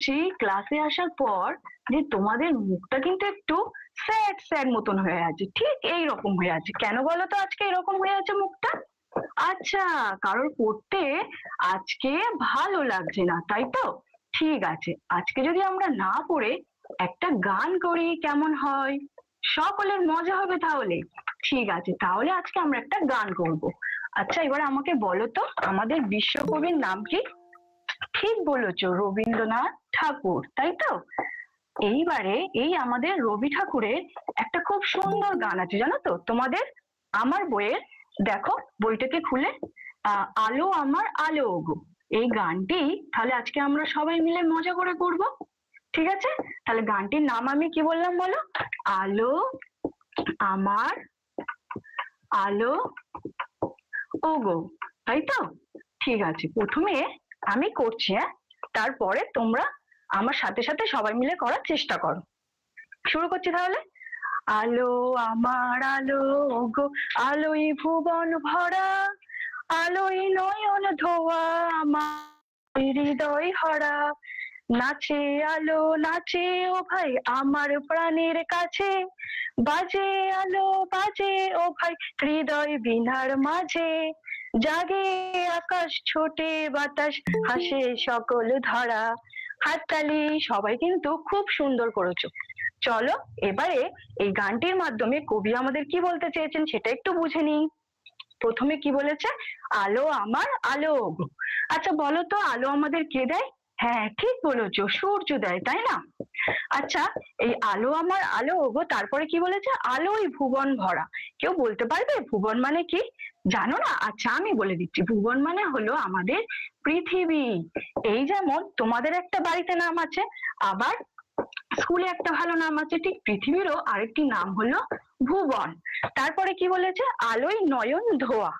দেখছি ক্লাসে আসার পর যে তোমাদের মুখটা কিন্তু একটু স্যাড স্যাড মতন হয়ে আছে, ঠিক এই রকম হয়ে আছে। কেন বলো তো আজকে এরকম হয়ে আছে মুখটা? আচ্ছা, কারোর পড়তে আজকে ভালো লাগছে না, তাই তো? ঠিক আছে, আজকে যদি আমরা না পড়ে একটা গান করি কেমন হয়? সকলের মজা হবে তাহলে। ঠিক আছে, তাহলে আজকে আমরা একটা গান করব। আচ্ছা, এবার আমাকে বলো তো আমাদের বিশ্বকবির নাম কি? ঠিক বলেছো, রবীন্দ্রনাথ ঠাকুর, তাই তো? এইবারে এই আমাদের রবি ঠাকুরের একটা খুব সুন্দর গান আছে, জানো তো তোমাদের? আমার বইয়ের, দেখো বইটাকে খুলে, আলো আমার আলো ওগো, এই গানটি তাহলে আজকে আমরা সবাই মিলে মজা করে করব। ঠিক আছে, তাহলে গানটির নাম আমি কি বললাম বলো? আলো আমার আলো ওগো, তাই তো? ঠিক আছে, প্রথমে আমি করছি, হ্যাঁ, তারপরে তোমরা আমার সাথে সাথে সবাই মিলে করার চেষ্টা করো। শুরু করছি তাহলে। আলো আমার আলো গো, আলোই ভুবন ভরা, আলোই নয়ন ধোয়া, আমার হৃদয় হরা, নাচে আলো নাচে ও ভাই আমার প্রাণের কাছে, বাজে আলো বাজে ও ভাই হৃদয় বিনার মাঝে, জাগে আকাশ ছোটে বাতাস হাসে সকল ধরা। হাততালি, সবাই কিন্তু খুব সুন্দর করেছো। চলো এবারে এই গানটির মাধ্যমে কবি আমাদের কি বলতে চেয়েছেন সেটা একটু বুঝে নিই। প্রথমে কি বলেছে? আলো আমার আলো ওগো। আচ্ছা বলো তো, আলো আমাদের কে দেয়? হ্যাঁ ঠিক বলেছো, সূর্য দেয়, তাই না? আচ্ছা, এই আলো আমার আলো ওগো, তারপরে কি বলেছে? আলোই ভুবন ভরা। কেউ বলতে পারবে ভুবন মানে কি? জানো না? আচ্ছা আমি বলে দিচ্ছি, ভুবন মানে হলো আমাদের পৃথিবী। এই যেমন তোমাদের একটা বাড়িতে নাম আছে, আবার স্কুলে একটা ভালো নাম আছে, ঠিক পৃথিবীরও আরেকটি নাম হলো ভুবন। তারপরে কি বলেছে? আলোয় নয়ন ধোয়া।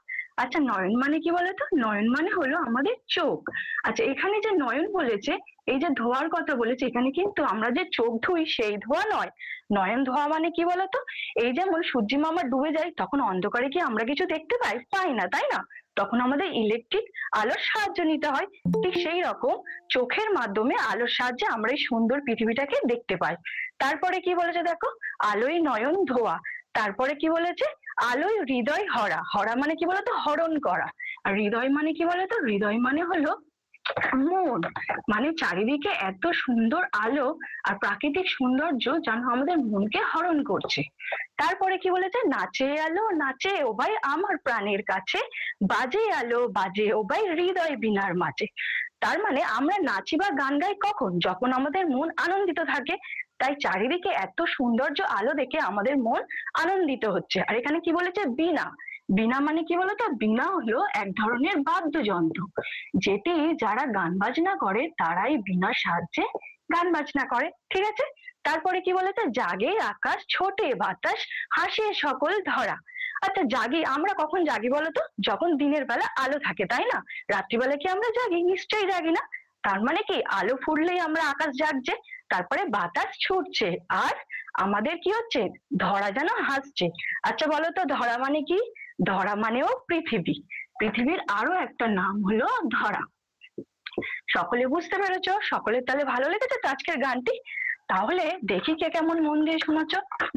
আচ্ছা, নয়ন মানে কি বলতো? নয়ন মানে হলো আমাদের চোখ। আচ্ছা, এখানে যে নয়ন বলেছে, এই যে ধোয়ার কথা বলেছে, এখানে কিন্তু আমরা যে চোখ ধুই সেই ধোয়া নয়। নয়ন ধোয়া মানে কি বলতো? এই যেমন সূর্যি মামা ডুবে যায়, তখন অন্ধকারে কি আমরা কিছু দেখতে পাই? পাই না, তাই না? তখন আমাদের ইলেকট্রিক আলোর সাহায্য নিতে হয়। ঠিক সেই রকম চোখের মাধ্যমে আলোর সাহায্যে আমরা এই সুন্দর পৃথিবীটাকে দেখতে পাই। তারপরে কি বলেছে দেখো? আলোয় নয়ন ধোয়া। তারপরে কি বলেছে? আলোয় হৃদয় হরা। হরা মানে কি বলতো? হরণ করা। আর হৃদয় মানে কি বলতো? হৃদয় মানে হলো মন। মানে চারিদিকে এত সুন্দর আলো আর প্রাকৃতিক সৌন্দর্য যেন আমাদের মনকে হরণ করছে। তারপরে কি বলেছে? নাচে আলো নাচে ও ভাই আমার প্রাণের কাছে, বাজে আলো বাজে ও ভাই হৃদয় বিনার মাঝে। তার মানে আমরা নাচি বা গান গাই কখন? যখন আমাদের মন আনন্দিত থাকে। তাই চারিদিকে এত সৌন্দর্য আলো দেখে আমাদের মন আনন্দিত হচ্ছে। আর এখানে কি বলেছে? বীণা। বীণা মানে কি বলতো? বীণা হলো এক ধরনের বাদ্যযন্ত্র, যেটি যারা গান বাজনা করে তারাই বীণার সাহায্যে গান বাজনা করে। ঠিক আছে, তারপরে কি বলেছে? জাগে আকাশ ছোটে বাতাস হাসে সকল ধরা। আচ্ছা, জাগি আমরা কখন জাগি বলতো? যখন দিনের বেলা আলো থাকে, তাই না? রাত্রিবেলা কি আমরা জাগি? নিশ্চয়ই জাগি না। তার মানে কি আলো ফুটলেই আমরা আকাশ জাগছে, তারপরে বাতাস ছুটছে, আর আমাদের কি হচ্ছে? ধরা যেন হাসছে। আচ্ছা বলো তো, ধরা মানে কি? ধরা মানেও পৃথিবী। পৃথিবীর আরো একটা নাম হলো ধরা। সকলে বুঝতে পেরেছো? সকলের তাহলে ভালো লেগেছে তো আজকের গানটি? তাহলে দেখি কে কেমন মন দিয়ে শোনাচ্ছ।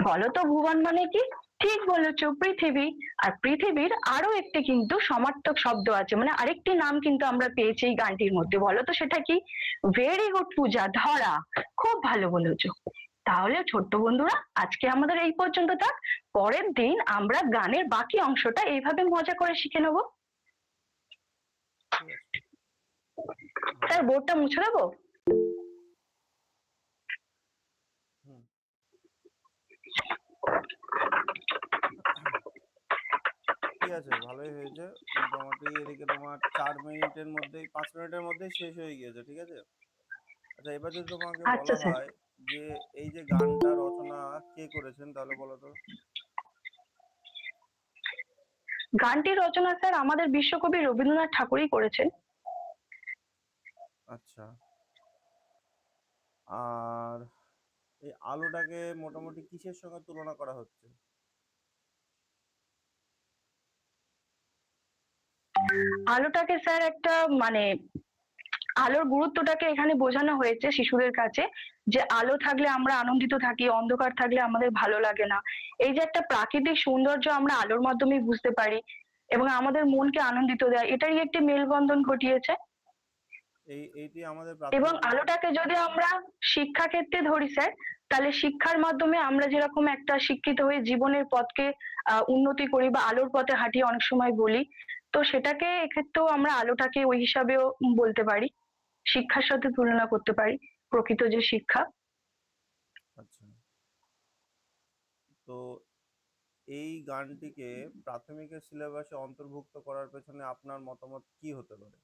বলো তো, ভুবন মানে কি? ঠিক বলেছো, পৃথিবী। আর পৃথিবীর আরো একটি কিন্তু সমার্থক শব্দ আছে, মানে আরেকটি নাম কিন্তু আমরা পেয়েছি এই গানটির মধ্যে। বলো তো সেটা কি? ভেরি গুড পূজা, ধরা। খুব ভালো বলেছো। তাহলে ছোট্ট বন্ধুরা, আজকে আমাদের এই পর্যন্ত থাক। পরের দিন আমরা গানের বাকি অংশটা এইভাবে মজা করে শিখে নেবো। স্যার, বোর্ডটা মুছে দেবো? ঠিক আছে, ভালোই হয়েছে। মোটামুটি এদিকে তোমার 4 মিনিটের মধ্যেই, 5 মিনিটের মধ্যেই শেষ হয়ে গিয়েছে। ঠিক আছে। আচ্ছা, এবার যদি তোমাকে আচ্ছা বলা স্যার। হয় যে এই যে গানটা রচনা কে করেছেন, তাহলে বলো তো। গানটি রচনা স্যার আমাদের বিশ্বকবি রবীন্দ্রনাথ ঠাকুরই করেছেন। আচ্ছা। আর এই আলোটাকে মোটামুটি কিসের সঙ্গে তুলনা করা হচ্ছে? আলোটাকে স্যার একটা, মানে আলোর গুরুত্বটাকে এখানে বোঝানো হয়েছে শিশুদের কাছে, যে আলো থাকলে আমরা আনন্দিত থাকি, অন্ধকার থাকলে আমাদের ভালো লাগে না। এই যে একটা প্রাকৃতিক সৌন্দর্য আমরা আলোর মাধ্যমেই বুঝতে পারি এবং আমাদের মনকে আনন্দিত দেয়, এটারই একটি মেলবন্ধন ঘটিয়েছে। এইটি আমাদের এবং প্রাথমিক আলোটাকে যদি আমরা শিক্ষা ক্ষেত্রে ধরি স্যার, তাহলে শিক্ষার মাধ্যমে আমরা যেরকম একটা শিক্ষিত হয়ে জীবনের পথকে উন্নতি করি বা আলোর পথে হাঁটি অনেক সময় বলি, তো সেটাকে এক্ষেত্রেও আমরা আলোটাকে ওই হিসাবেও বলতে পারি, শিক্ষার সাথে তুলনা করতে পারি, প্রকৃত যে শিক্ষা। আচ্ছা, তো এই গানটিকে প্রাথমিকের সিলেবাসে অন্তর্ভুক্ত করার পেছনে আপনার মতামত কি হতে পারে?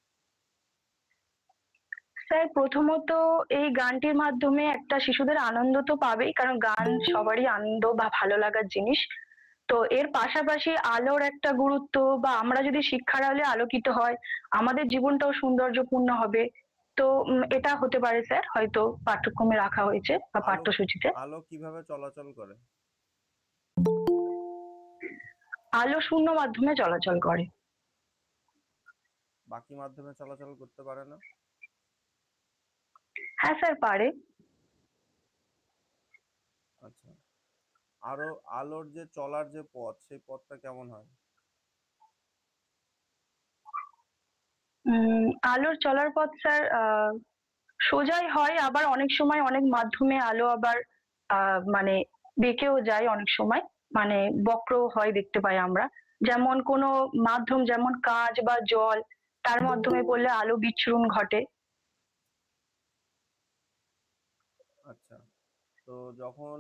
স্যার প্রথমত এই গানটির মাধ্যমে একটা শিশুদের আনন্দ তো পাবেই, কারণ গান সবারই আনন্দ বা ভালো লাগার জিনিস। তো এর পাশাপাশি আলোর একটা গুরুত্ব, বা আমরা যদি শিক্ষার আলোয় আলোকিত হয় আমাদের জীবনটাও সৌন্দর্যপূর্ণ হবে। তো এটা হতে পারে স্যার, হয়তো পাঠ্যক্রমে রাখা হয়েছে বা আলো পাঠ্যসূচিতে। আলো কিভাবে চলাচল করে? আলো শূন্য মাধ্যমে চলাচল করে। বাকি মাধ্যমে চলাচল করতে পারে না? হ্যাঁ স্যার পারে। আচ্ছা, আরো আলোর যে চলার যে পথ, সেই পথটা কেমন হয়? আলোর চলার পথ স্যার সোজাই হয়, আবার অনেক সময় অনেক মাধ্যমে আলো আবার মানে বেঁকেও যায় অনেক সময়, মানে বক্র হয় দেখতে পাই আমরা। যেমন কোনো মাধ্যম, যেমন কাঁচ বা জল, তার মাধ্যমে পড়লে আলো বিচ্ছুরণ ঘটে। আচ্ছা, তো যখন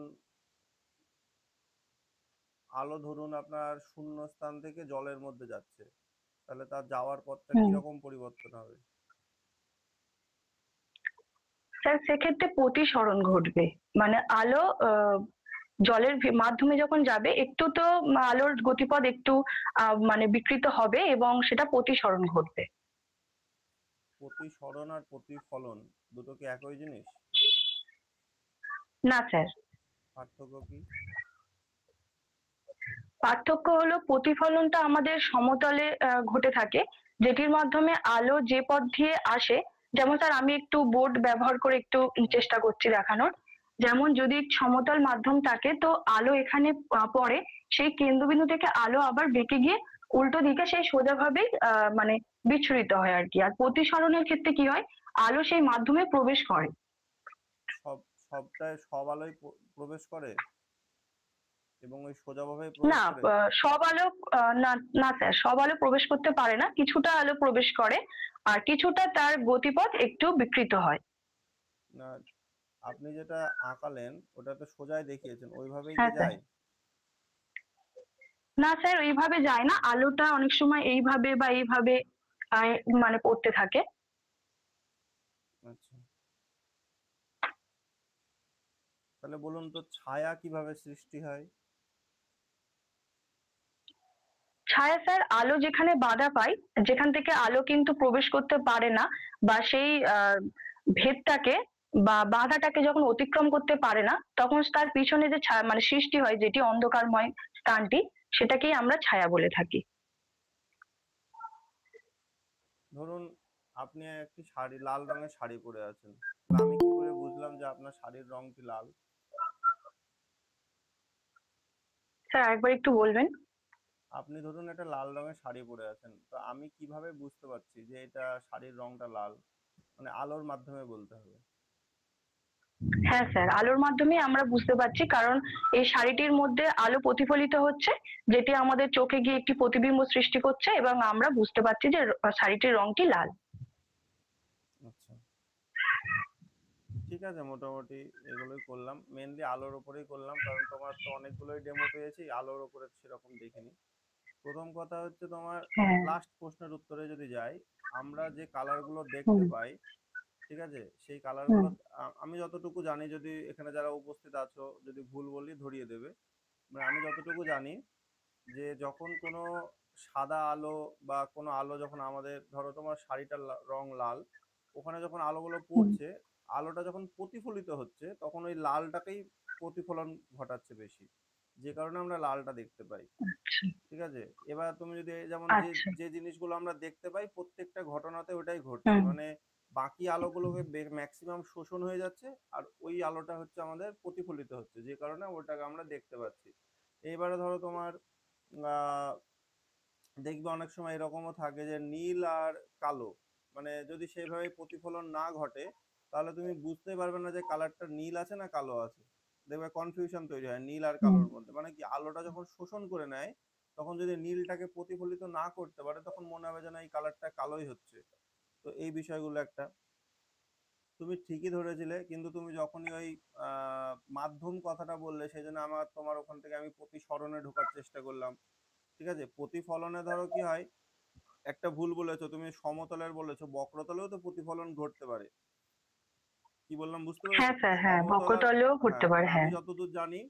আলো ধরুন আপনার শূন্য স্থান থেকে জলের মধ্যে যাচ্ছে, তাহলে তার যাওয়ার পথটা হুম। কিরকম পরিবর্তন হবে? স্যার সেক্ষেত্রে প্রতিসরণ ঘটবে, মানে আলো জলের মাধ্যমে যখন যাবে একটু তো আলোর গতিপথ একটু মানে বিকৃত হবে এবং সেটা প্রতিসরণ ঘটবে। প্রতিসরণ আর প্রতিফলন দুটো কি একই জিনিস? না স্যার, পার্থক্য কি? পার্থক্য হলো প্রতিফলনটা আমাদের সমতলে ঘটে থাকে, যেটির মাধ্যমে আলো যে পথ দিয়ে আসে। যেমন স্যার আমি একটু বোর্ড ব্যবহার করে একটু হুম। চেষ্টা করছি দেখানোর। যেমন যদি সমতল মাধ্যম থাকে তো আলো এখানে পড়ে, সেই কেন্দ্রবিন্দু থেকে আলো আবার বেঁকে গিয়ে উল্টো দিকে সেই সোজাভাবেই মানে বিচ্ছুরিত হয় আর কি। আর প্রতিসরণের ক্ষেত্রে কি হয়, আলো সেই মাধ্যমে প্রবেশ করে। সব আলোয় প্রবেশ করে এবং ওই সোজাভাবে না, প্রবেশ করে? সব আলো না, না স্যার, সব আলো প্রবেশ করতে পারে না, কিছুটা আলো প্রবেশ করে আর কিছুটা তার গতিপথ একটু বিকৃত হয়। না, আপনি যেটা আঁকালেন ওটা তো সোজাই দেখিয়েছেন, ওইভাবেই কি হ্যাঁ স্যার। যায়? না স্যার ওইভাবে যায় না, আলোটা অনেক সময় এইভাবে বা এইভাবে আহ, মানে পড়তে থাকে। আচ্ছা, তাহলে বলুন তো ছায়া কিভাবে সৃষ্টি হয়? ছায়া স্যার আলো যেখানে বাধা পায়, যেখান থেকে আলো কিন্তু প্রবেশ করতে পারে না, বা সেই ভেদটাকে বা বাধাটাকে যখন অতিক্রম করতে পারে না, তখন তার পিছনে যে ছায়া মানে সৃষ্টি হয়, যেটি অন্ধকারময় স্থানটি, সেটাকেই আমরা ছায়া বলে থাকি। ধরুন আপনি একটি শাড়ি, লাল রঙের শাড়ি পরে আছেন, তাহলে আমি কি করে বুঝলাম যে আপনার শাড়ির রংটি লাল? স্যার একবার একটু বলবেন। আপনি ধরুন একটা লাল রঙের শাড়ি পরে আছেন, তো আমি কিভাবে বুঝতে পারছি যে এটা শাড়ির রংটা লাল? মানে আলোর মাধ্যমে বলতে হবে। হ্যাঁ স্যার, আলোর মাধ্যমে আমরা বুঝতে পারছি, কারণ এই শাড়িটির মধ্যে আলো প্রতিফলিত হচ্ছে, যেটি আমাদের চোখে গিয়ে একটি প্রতিবিম্ব সৃষ্টি করছে এবং আমরা বুঝতে পারছি যে শাড়িটির রংটি লাল। আচ্ছা, ঠিক আছে, মোটামুটি এগুলোই করলাম, মেনলি আলোর ওপরেই করলাম, কারণ তোমার তো অনেকগুলোই ডেমো পেয়েছি, আলোর ওপরে সেরকম দেখিনি। প্রথম কথা হচ্ছে তোমার হ্যাঁ। লাস্ট প্রশ্নের উত্তরে যদি যাই, আমরা যে কালারগুলো দেখতে হুম। পাই, ঠিক আছে, সেই হুম। কালারগুলো আমি যতটুকু জানি, যদি এখানে যারা উপস্থিত আছো যদি ভুল বলি ধরিয়ে দেবে, মানে আমি যতটুকু জানি যে যখন কোনো সাদা আলো বা কোনো আলো যখন আমাদের, ধরো তোমার শাড়িটার রং লাল, ওখানে যখন আলোগুলো হুম। পড়ছে, আলোটা যখন প্রতিফলিত হচ্ছে তখন ওই লালটাকেই প্রতিফলন ঘটাচ্ছে বেশি, যে কারণে আমরা লালটা দেখতে পাই। আচ্ছা। ঠিক আছে, এবার তুমি যদি যেমন যে আচ্ছা। যে জিনিসগুলো আমরা দেখতে পাই প্রত্যেকটা ঘটনাতে ওটাই ঘটছে, হুম। মানে বাকি আলোগুলোকে ম্যাক্সিমাম শোষণ হয়ে যাচ্ছে, আর ওই আলোটা হচ্ছে আমাদের প্রতিফলিত হচ্ছে, যে কারণে ওটাকে আমরা দেখতে পাচ্ছি। এইবারে ধরো তোমার আহ দেখবে অনেক সময় এরকমও থাকে যে নীল আর কালো, মানে যদি সেইভাবে প্রতিফলন না ঘটে তাহলে তুমি বুঝতে পারবে না যে কালারটা নীল আছে না কালো আছে। দেখবে কনফিউশন তৈরি হয় নীল আর হুম। কালোর মধ্যে, মানে কি আলোটা যখন শোষণ করে নেয় তখন যদি নীলটাকে প্রতিফলিত না করতে পারে তখন মনে হবে যেন এই কালারটা কালোই হচ্ছে। তো এই বিষয়গুলো একটা। তুমি ঠিকই ধরেছিলে, কিন্তু তুমি যখনই ওই মাধ্যম কথাটা বললে সেই জন্য আমার তোমার ওখান থেকে আমি প্রতিসরণে ঢোকার চেষ্টা করলাম। ঠিক আছে, প্রতিফলনে ধরো কি হয়, একটা ভুল বলেছো তুমি, সমতলের বলেছো, বক্রতলেও তো প্রতিফলন ঘটতে পারে। কি বললাম বুঝতে হ্যাঁ পেরেছো? স্যার, হ্যাঁ, সমতল আর, বক্রতলেও ঘুরতে হ্যাঁ, পারে, মানে আমি হ্যাঁ। যতদূর জানি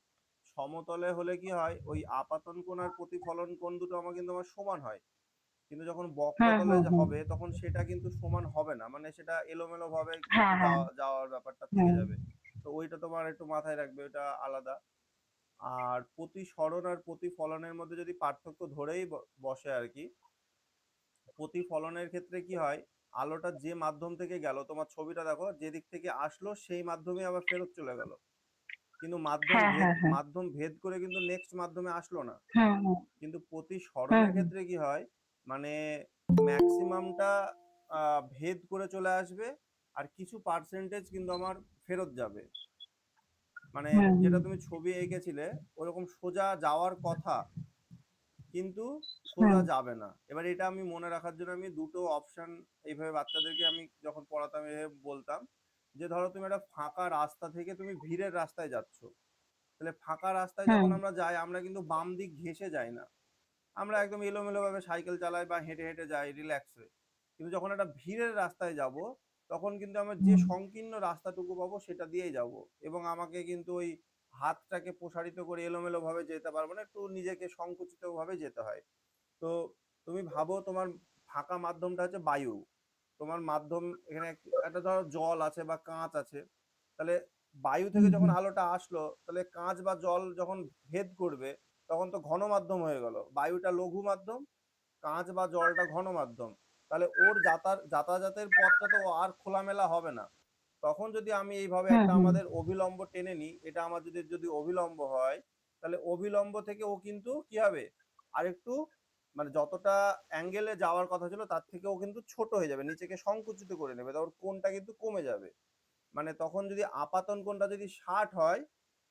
সমতলে হলে কি হয়, ওই আপাতন কোণ আর প্রতিফলন কোণ দুটো আমার কিন্তু আমার সমান হয়। কিন্তু যখন হুম, বক্রতলে হুম, হুম। হবে তখন সেটা কিন্তু সমান হবে না, মানে সেটা এলোমেলো ভাবে হ্যাঁ, কিন্তু হ্যাঁ। যাওয়ার ব্যাপারটা থেকে হুম। যাবে। তো ওইটা তোমার একটু মাথায় রাখবে, ওটা আলাদা। আর প্রতিসরণ আর প্রতিফলনের মধ্যে যদি পার্থক্য ধরেই বসে আর কি, প্রতিফলনের ক্ষেত্রে কি হয়, আলোটা যে মাধ্যম থেকে গেল, তোমার ছবিটা দেখো, যে দিক থেকে আসলো সেই মাধ্যমে আবার ফেরত চলে গেল, কিন্তু হ্যাঁ, হ্যাঁ, হ্যাঁ। মাধ্যম ভেদ করে কিন্তু নেক্সট মাধ্যমে আসলো না। হুম, হুম। কিন্তু হুম, প্রতিসরণের হুম। ক্ষেত্রে কি হয়, মানে ম্যাক্সিমামটা ভেদ করে চলে আসবে, আর কিছু পার্সেন্টেজ কিন্তু আমার ফেরত যাবে। মানে হুম, হুম। যেটা তুমি ছবি এঁকেছিলে ওরকম সোজা যাওয়ার কথা, কিন্তু সোজা হুম, যাবে না। এবার এটা আমি মনে রাখার জন্য আমি দুটো অপশন এইভাবে বাচ্চাদেরকে আমি যখন পড়াতাম এভাবে বলতাম, যে ধরো তুমি একটা ফাঁকা রাস্তা থেকে তুমি ভিড়ের রাস্তায় যাচ্ছ, তাহলে ফাঁকা রাস্তায় হুম। যখন আমরা যাই আমরা কিন্তু বাম দিক ঘেঁষে যাই না, আমরা একদম এলোমেলো ভাবে সাইকেল চালাই বা হেঁটে হেঁটে যাই রিল্যাক্স হয়ে। কিন্তু যখন একটা ভিড়ের রাস্তায় যাব তখন কিন্তু আমরা যে হুম, সংকীর্ণ রাস্তাটুকু পাবো সেটা দিয়েই যাব, এবং আমাকে কিন্তু ওই হাতটাকে প্রসারিত করে এলোমেলো ভাবে যেতে পারবো না, একটু নিজেকে সংকুচিত ভাবে যেতে হয়। তো তুমি ভাবো তোমার ফাঁকা মাধ্যমটা হচ্ছে বায়ু, তোমার মাধ্যম এখানে একটা ধরো জল আছে বা কাঁচ আছে, তাহলে বায়ু থেকে হুম, যখন হুম। আলোটা আসলো তাহলে কাঁচ বা জল যখন ভেদ করবে তখন তো ঘন মাধ্যম হয়ে গেল, বায়ুটা লঘু মাধ্যম, কাঁচ বা জলটা ঘন মাধ্যম, তাহলে ওর যাতায়াতের পথটা তো আর খোলামেলা হবে না। তখন যদি আমি এইভাবে হুম, একটা হুম। আমাদের অভিলম্ব টেনে নিই, এটা আমার যদি যদি অভিলম্ব হয়, তাহলে অভিলম্ব থেকে ও কিন্তু কি হবে, আরেকটু, মানে যতটা অ্যাঙ্গেলে যাওয়ার কথা ছিল তার থেকে ও কিন্তু ছোট হয়ে যাবে, নিচেকে সংকুচিত করে নেবে, তার কোণটা কিন্তু কমে যাবে। মানে তখন যদি আপাতন কোণটা যদি 60 হয়,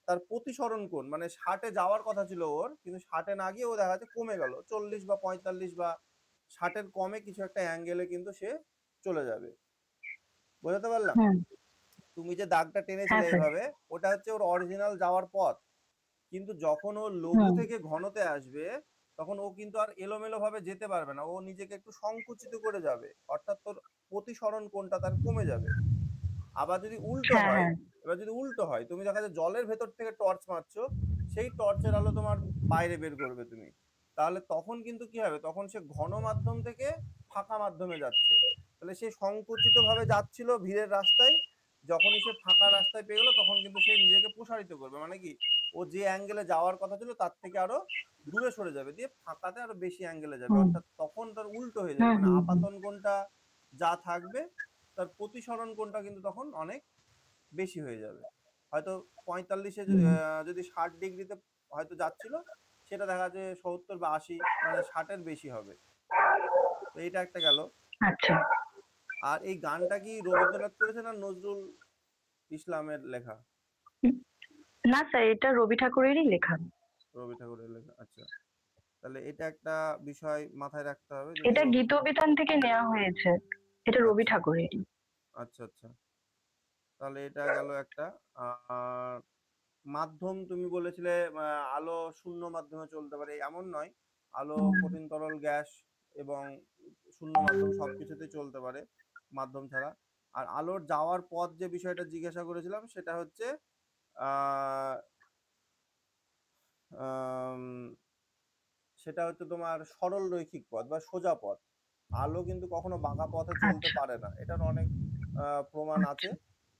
তার প্রতিসরণ কোণ মানে 60-এ যাওয়ার কথা ছিল ওর, কিন্তু 60-এ না গিয়ে ও দেখা যাচ্ছে কমে গেল 40 বা 45 বা 60-এর কমে কিছু একটা অ্যাঙ্গেলে কিন্তু সে চলে যাবে। বোঝাতে পারলাম? হুম। তুমি যে দাগটা হ্যাঁ টেনেছিলে স্যার। এইভাবে, ওটা হচ্ছে ওর অরিজিনাল যাওয়ার পথ। কিন্তু যখন ও লঘু হুম, থেকে ঘনতে আসবে তখন ও কিন্তু আর এলোমেলো ভাবে যেতে পারবে না, ও নিজেকে একটু সংকুচিত করে যাবে, অর্থাৎ তোর প্রতিসরণ কোণটা তার কমে যাবে। আবার যদি উল্টো হ্যাঁ, হয়, হ্যাঁ। এবার যদি উল্টো হয়, তুমি দেখা যায় জলের ভেতর থেকে টর্চ মারছো, সেই টর্চের আলো তোমার বাইরে বের করবে তুমি, তাহলে তখন কিন্তু কি হবে, তখন সে ঘন মাধ্যম থেকে ফাঁকা মাধ্যমে যাচ্ছে, তাহলে সে সংকুচিত ভাবে যাচ্ছিল ভিড়ের রাস্তায়, যখনই সে ফাঁকা রাস্তায় পেয়ে গেলো তখন কিন্তু সে নিজেকে প্রসারিত করবে, মানে কি ও যে অ্যাঙ্গেলে যাওয়ার কথা ছিল তার থেকে আরো দূরে সরে যাবে, দিয়ে ফাঁকাতে আরো বেশি অ্যাঙ্গেলে যাবে, হুম, অর্থাৎ তখন তার উল্টো হয়ে যাবে, হুম, মানে হুম, হুম। আপাতন কোণটা যা থাকবে তার প্রতিসরণ কোণটা কিন্তু তখন অনেক বেশি হয়ে যাবে। হয়তো 45-এ যদি হুম। 60 ডিগ্রিতে হয়তো যাচ্ছিল, সেটা দেখা যাচ্ছে 70 বা 80, মানে 60-এর বেশি হবে। তো এইটা একটা গেল। আচ্ছা। আর এই গানটা কি রবীন্দ্রনাথ করেছে না নজরুল ইসলামের লেখা? না স্যার, এটা রবি ঠাকুরেরই লেখা। রবি ঠাকুরের লেখা, আচ্ছা। তাহলে এটা একটা বিষয় মাথায় রাখতে হবে, যদি এটা রবি, গীতবিতান থেকে নেওয়া হয়েছে। এটা রবি আচ্ছা ঠাকুরেরই। আচ্ছা আচ্ছা, তাহলে এটা গেল একটা। আর মাধ্যম তুমি বলেছিলে আলো শূন্য মাধ্যমে চলতে পারে এমন নয়, আলো হুম। কঠিন তরল গ্যাস এবং শূন্য মাধ্যম সবকিছুতেই চলতে পারে মাধ্যম ছাড়া। আর আলোর যাওয়ার পথ যে বিষয়টা জিজ্ঞাসা করেছিলাম সেটা হচ্ছে আহ আম, সেটা হচ্ছে তোমার সরল রৈখিক পথ বা সোজা পথ। আলো কিন্তু কখনো বাঁকা পথে চলতে আচ্ছা, পারে না, এটার অনেক প্রমাণ আছে। আচ্ছা।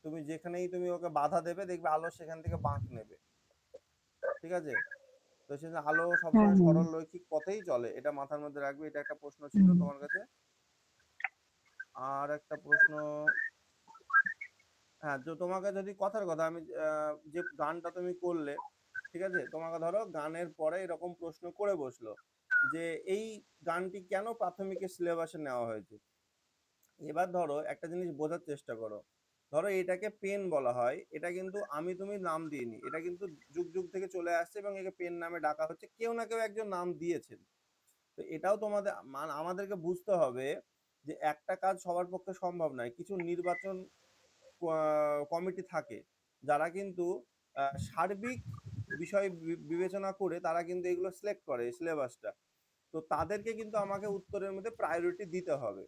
তুমি যেখানেই তুমি ওকে বাধা দেবে দেখবে আলো সেখান থেকে বাঁক নেবে। ঠিক আছে, তো সেজন্য আলো হুম, সবসময় হুম, সরল রৈখিক পথেই চলে, এটা মাথার মধ্যে রাখবে। এটা একটা প্রশ্ন ছিল হুম। তোমার কাছে। আর একটা প্রশ্ন, হ্যাঁ, তো তোমাকে যদি কথার কথা আমি যে গানটা তুমি করলে, ঠিক আছে, তোমাকে ধরো গানের পরে এরকম প্রশ্ন করে বসলো যে এই গানটি কেন প্রাথমিকের সিলেবাসে নেওয়া হয়েছে। এবার ধরো একটা জিনিস বোঝার চেষ্টা করো, ধরো এটাকে পেন বলা হয়, এটা কিন্তু আমি তুমি নাম দিইনি, এটা কিন্তু যুগ যুগ থেকে চলে আসছে এবং একে পেন নামে ডাকা হচ্ছে, কেউ না কেউ একজন নাম দিয়েছেন। তো এটাও তোমাদের আমাদেরকে বুঝতে হবে যে একটা কাজ সবার পক্ষে সম্ভব নয়। কিছু নির্বাচন কমিটি থাকে যারা কিন্তু সার্বিক বিষয় বিবেচনা করে তারা কিন্তু এগুলো সিলেক্ট করে সিলেবাসটা। তো তাদেরকে কিন্তু আমাকে উত্তরের মধ্যে প্রায়োরিটি দিতে হবে।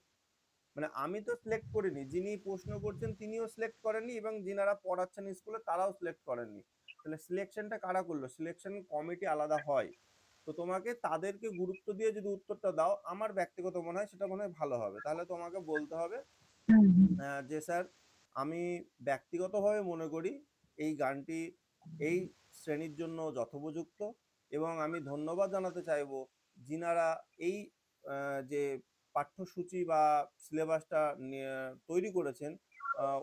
মানে আমি তো সিলেক্ট করিনি, যিনি প্রশ্ন করছেন তিনিও সিলেক্ট করেননি এবং যিনারা পড়াচ্ছেন স্কুলে তারাও সিলেক্ট করেননি। তাহলে সিলেকশনটা কারা করলো? সিলেকশন কমিটি আলাদা হয়। তো তোমাকে তাদেরকে গুরুত্ব দিয়ে যদি উত্তরটা দাও, আমার ব্যক্তিগত মনে হয় সেটা মনে হয় ভালো হবে। তাহলে তোমাকে বলতে হবে যে স্যার, আমি ব্যক্তিগতভাবে মনে করি এই গানটি এই শ্রেণীর জন্য যথোপযুক্ত, এবং আমি ধন্যবাদ জানাতে চাইবো যিনারা এই যে পাঠ্যসূচি বা সিলেবাসটা তৈরি করেছেন,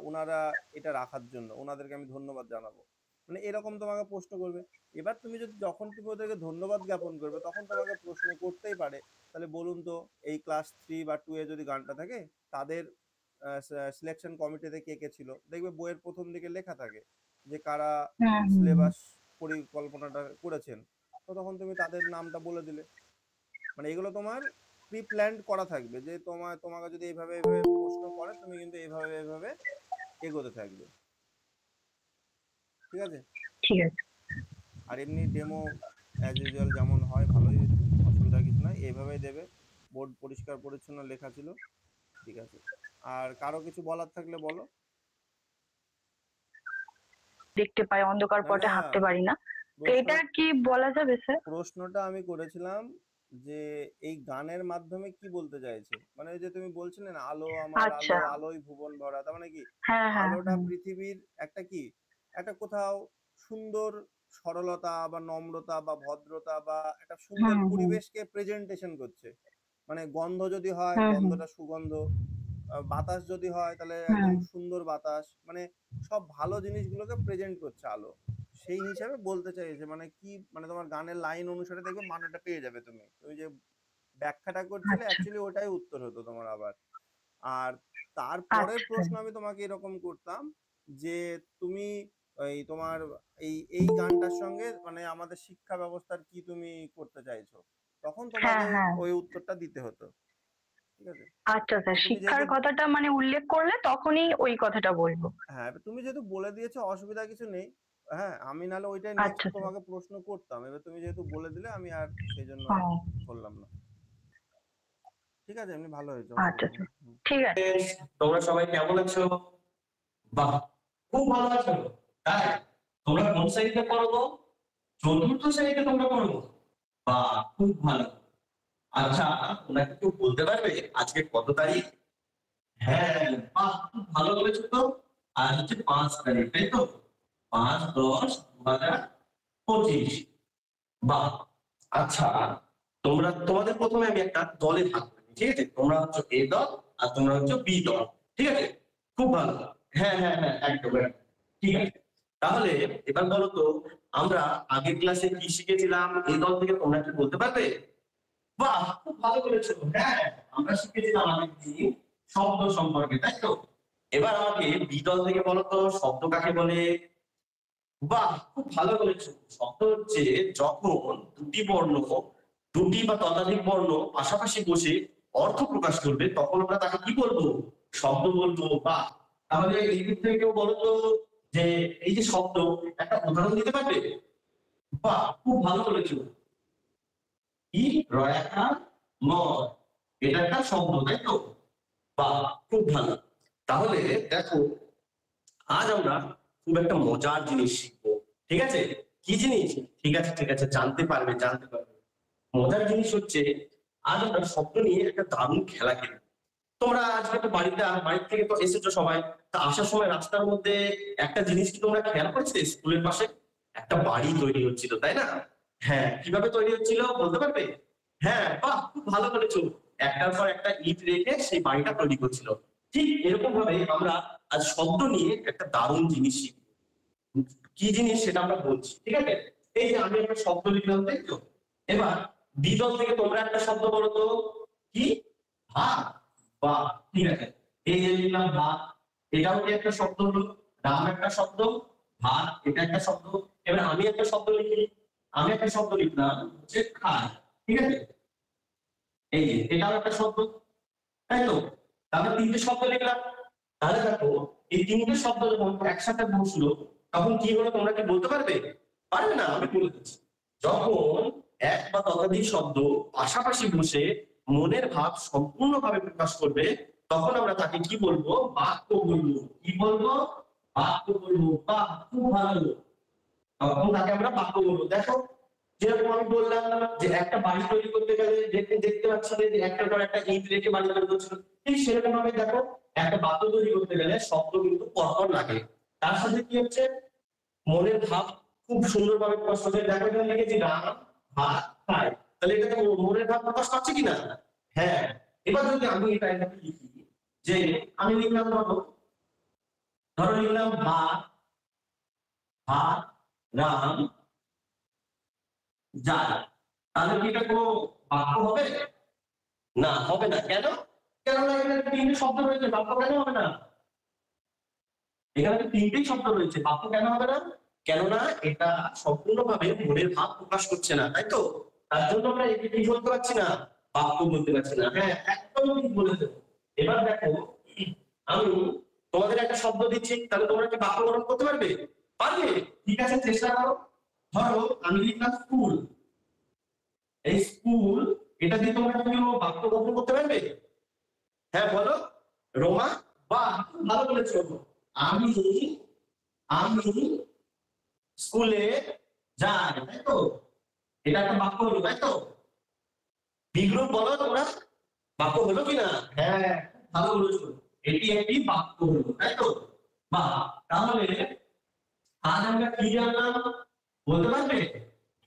ওনারা এটা রাখার জন্য ওনাদেরকে আমি ধন্যবাদ জানাবো। মানে এরকম তোমাকে প্রশ্ন করবে। এবার তুমি যদি যখন তুমি ওদেরকে ধন্যবাদ জ্ঞাপন করবে তখন তোমাকে প্রশ্ন করতেই পারে, তাহলে বলুন তো এই ক্লাস 3 বা 2 এ যদি গানটা থাকে, তাদের সিলেকশন কমিটিতে কে কে ছিল, দেখবে বইয়ের প্রথম দিকে লেখা থাকে যে কারা সিলেবাস পরিকল্পনাটা করেছেন। তো তখন তুমি তাদের নামটা বলে দিলে, মানে এগুলো তোমার প্রি প্ল্যান্ড করা থাকবে যে তোমাকে যদি এইভাবে এইভাবে প্রশ্ন করে তুমি কিন্তু এইভাবে এইভাবে এগোতে থাকবে। ঠিক আছে? ঠিক আছে। আর এমনি ডেমো অ্যাজ ইউজুয়াল যেমন হয় ভালোই হয়েছে, অসুবিধা কিছু নাই, এইভাবেই দেবে। বোর্ড পরিষ্কার পরিচ্ছন্ন লেখা ছিল। ঠিক আছে, আর কারো কিছু বলার থাকলে বলো। দেখতে পাই, অন্ধকার না পথে না, হাঁটতে পারি না, তো প্রশ্ন এটা কি বলা যাবে স্যার? প্রশ্নটা আমি করেছিলাম যে এই গানের মাধ্যমে কি বলতে চাইছে, মানে ওই যে তুমি বলছিলে না আলো আমার আচ্ছা। আলো, আলোয় ভুবন ভরা, তার মানে কি হ্যাঁ হ্যাঁ আলোটা হ্যাঁ। পৃথিবীর একটা কি একটা কোথাও সুন্দর সরলতা বা নম্রতা বা ভদ্রতা বা একটা সুন্দর হুম হুম পরিবেশকে প্রেজেন্টেশন করছে। মানে গন্ধ যদি হয় হুম হুম গন্ধটা সুগন্ধ, বাতাস যদি হয় তাহলে হুম। একদম সুন্দর বাতাস, মানে সব ভালো জিনিসগুলোকে প্রেজেন্ট করছে আলো। সেই হিসাবে বলতে চাইছে, মানে কি, মানে তোমার গানের লাইন অনুসারে দেখবে মানেটা পেয়ে যাবে। তুমি তুমি যে ব্যাখ্যাটা করছিলে আচ্ছা অ্যাকচুয়ালি ওটাই উত্তর হতো তোমার আবার। আর তারপরের আচ্ছা। প্রশ্ন আমি তোমাকে এরকম করতাম যে তুমি এই তোমার এই গানটার সঙ্গে মানে আমাদের শিক্ষা ব্যবস্থার কি তুমি করতে চাইছো, তখন হ্যাঁ তোমাকে হ্যাঁ। ওই উত্তরটা দিতে হতো। ঠিক আছে? আচ্ছা তো স্যার, তুমি শিক্ষার যেহেতু, কথাটা মানে উল্লেখ করলে তখনই ওই কথাটা বলবো। হ্যাঁ, এবার তুমি যেহেতু বলে দিয়েছো অসুবিধা কিছু নেই। হ্যাঁ, আমি নাহলে ওইটাই নেক্সট আচ্ছা স্যার। তোমাকে প্রশ্ন করতাম, এবার তুমি যেহেতু বলে দিলে আমি আর সেই জন্য আর হ্যাঁ। করলাম না। ঠিক আছে, এমনি ভালো হয়েছে, আচ্ছা অসুবিধা নেই। স্যার, ঠিক আছে। তোমরা সবাই কেমন আছো? বাহ, খুব ভালো আছো। তাই তোমরা কোন শ্রেণীতে পড়ো গো? চতুর্থ শ্রেণীতে তোমরা পড়ো? বাহ, খুব ভালো। আচ্ছা, তোমরা কি কেউ বলতে পারবে আজকে কত তারিখ? হ্যাঁ, বাহ, খুব ভালো বলেছো তো। আজ হচ্ছে 5 তারিখ, তাই তো? 5-10-2025। বাহ। আচ্ছা, তোমাদের প্রথমে আমি একটা দলে ভাগ করি, ঠিক আছে? তোমরা হচ্ছে এ দল আর তোমরা হচ্ছে বি দল, ঠিক আছে? খুব ভালো। হ্যাঁ হ্যাঁ হ্যাঁ, একদম একদম। ঠিক আছে, তাহলে এবার বলো তো, আমরা আগের ক্লাসে কি শিখেছিলাম? এই দল থেকে তোমরা কি বলতে পারবে? বাহ, খুব ভালো বলেছো। হ্যাঁ, আমরা শিখেছিলাম আগের দিন শব্দ সম্পর্কে, তাই তো? এবার আমাকে বি দল থেকে বলো তো, শব্দ কাকে বলে? বাহ, খুব ভালো বলেছো। শব্দ হচ্ছে যখন দুটি বর্ণ, দুটি বা ততোধিক বর্ণ পাশাপাশি বসে অর্থ প্রকাশ করবে তখন আমরা তাকে কি বলবো? শব্দ বলবো। বাহ, তাহলে এই দিক থেকে কেউ বলো তো যে এই যে শব্দ, একটা উদাহরণ দিতে পারবে? বাহ, খুব ভালো বলেছো। কি রয়াকার ম, এটা একটা শব্দ, তাই তো? বাহ, খুব ভালো। তাহলে দেখো, আজ আমরা খুব একটা মজার জিনিস শিখবো, ঠিক আছে? কি জিনিস? ঠিক আছে ঠিক আছে, জানতে পারবে জানতে পারবে। মজার জিনিস হচ্ছে আজ আমরা শব্দ নিয়ে একটা দারুণ খেলা খেলবো। তোমরা আজকে তো বাড়ি থেকে তো এসেছো সবাই, তা আসার সময় রাস্তার মধ্যে একটা জিনিস কি তোমরা খেয়াল করেছিলে? স্কুলের পাশে একটা বাড়ি তৈরি হচ্ছিল, তাই না? হ্যাঁ, কিভাবে তৈরি হচ্ছিল বলতে পারবে? হ্যাঁ, বাহ, খুব ভালো বলেছো। একটার পর একটা ইট রেখে সেই বাড়িটা তৈরি করছিল। ঠিক এরকম ভাবে আমরা আজ শব্দ নিয়ে একটা দারুণ জিনিস শিখব। কি জিনিস সেটা আমরা বলছি, ঠিক আছে? এই যে আমি একটা শব্দ লিখলাম, তাই তো? এবার বি দল থেকে তোমরা একটা শব্দ বলো তো। কি? ভাত। বাহ, ঠিক আছে। এই যে লিখলাম ভাত, এটাও কি একটা শব্দ হলো? রাম একটা শব্দ, ভাত এটা একটা শব্দ। এবার আমি একটা শব্দ লিখি, আমি একটা শব্দ লিখলাম হচ্ছে খায়, ঠিক আছে? এই যে এটাও একটা শব্দ, তাই তো? তাহলে তিনটে শব্দ লিখলাম। তাহলে দেখো, এই তিনটে শব্দ যখন একসাথে বসলো তখন কি হলো তোমরা কি বলতে পারবে? পারবে না, আমি বলে দিচ্ছি। যখন এক বা ততোধিক শব্দ পাশাপাশি বসে মনের ভাব সম্পূর্ণভাবে প্রকাশ করবে তখন আমরা তাকে কি বলবো? বাক্য বলবো। কি বলবো? বাক্য বলবো। বাহ, খুব ভালো। তখন তাকে আমরা বাক্য বলবো। দেখো, যেরকম আমি বললাম যে একটা বাড়ি তৈরি করতে গেলে দেখতে দেখতে পাচ্ছিলে যে একটার পর একটা ইট রেখে বাড়ি তৈরি করছিল, ঠিক সেরকম ভাবে দেখো একটা বাক্য তৈরি করতে গেলে শব্দ কিন্তু পরপর লাগে। তার সাথে কি হচ্ছে? মনের ভাব খুব সুন্দরভাবে প্রকাশ করছে। দেখো এখানে লিখেছি রাম ভাত খায়, তাহলে এটাতে মনের ভাব প্রকাশ পাচ্ছে কিনা? হ্যাঁ। এবার যদি আমি এটা এখানে লিখি যে আমি লিখলাম, ধরো ধরো লিখলাম ভাত ভাত রাম যায়, তাহলে কি এটা কোনো বাক্য হবে? না, হবে না। কেন? কেননা এখানে তিনটে শব্দ রয়েছে, বাক্য কেন হবে না? এখানে তো তিনটেই শব্দ রয়েছে, বাক্য কেন হবে না? কেননা এটা সম্পূর্ণভাবে মনের ভাব প্রকাশ করছে না, তাই তো? তার জন্য আমরা একে কি বলতে পারছি না? বাক্য বলতে পারছি না। হ্যাঁ, একদম ঠিক বলেছো। এবার দেখো, আমি তোমাদের একটা শব্দ দিচ্ছি, তাহলে তোমরা কি বাক্য গঠন করতে পারবে? পারবে? ঠিক আছে, চেষ্টা করো। ধরো আমি লিখলাম স্কুল। এই স্কুল, এটা দিয়ে তোমরা কি বাক্য গঠন করতে পারবে? হ্যাঁ বলো রোমা। বাহ, খুব ভালো বলেছো। আমি আমি স্কুলে যাই, তাই তো? এটা একটা বাক্য হলো, তাই তো? বি গ্রুপ বলো তোমরা, বাক্য হলো কিনা? হ্যাঁ, ভালো বলেছো। এটি একটি বাক্য হলো, তাই তো? বাহ, তাহলে আজ আমরা কি জানলাম বলতে পারবে?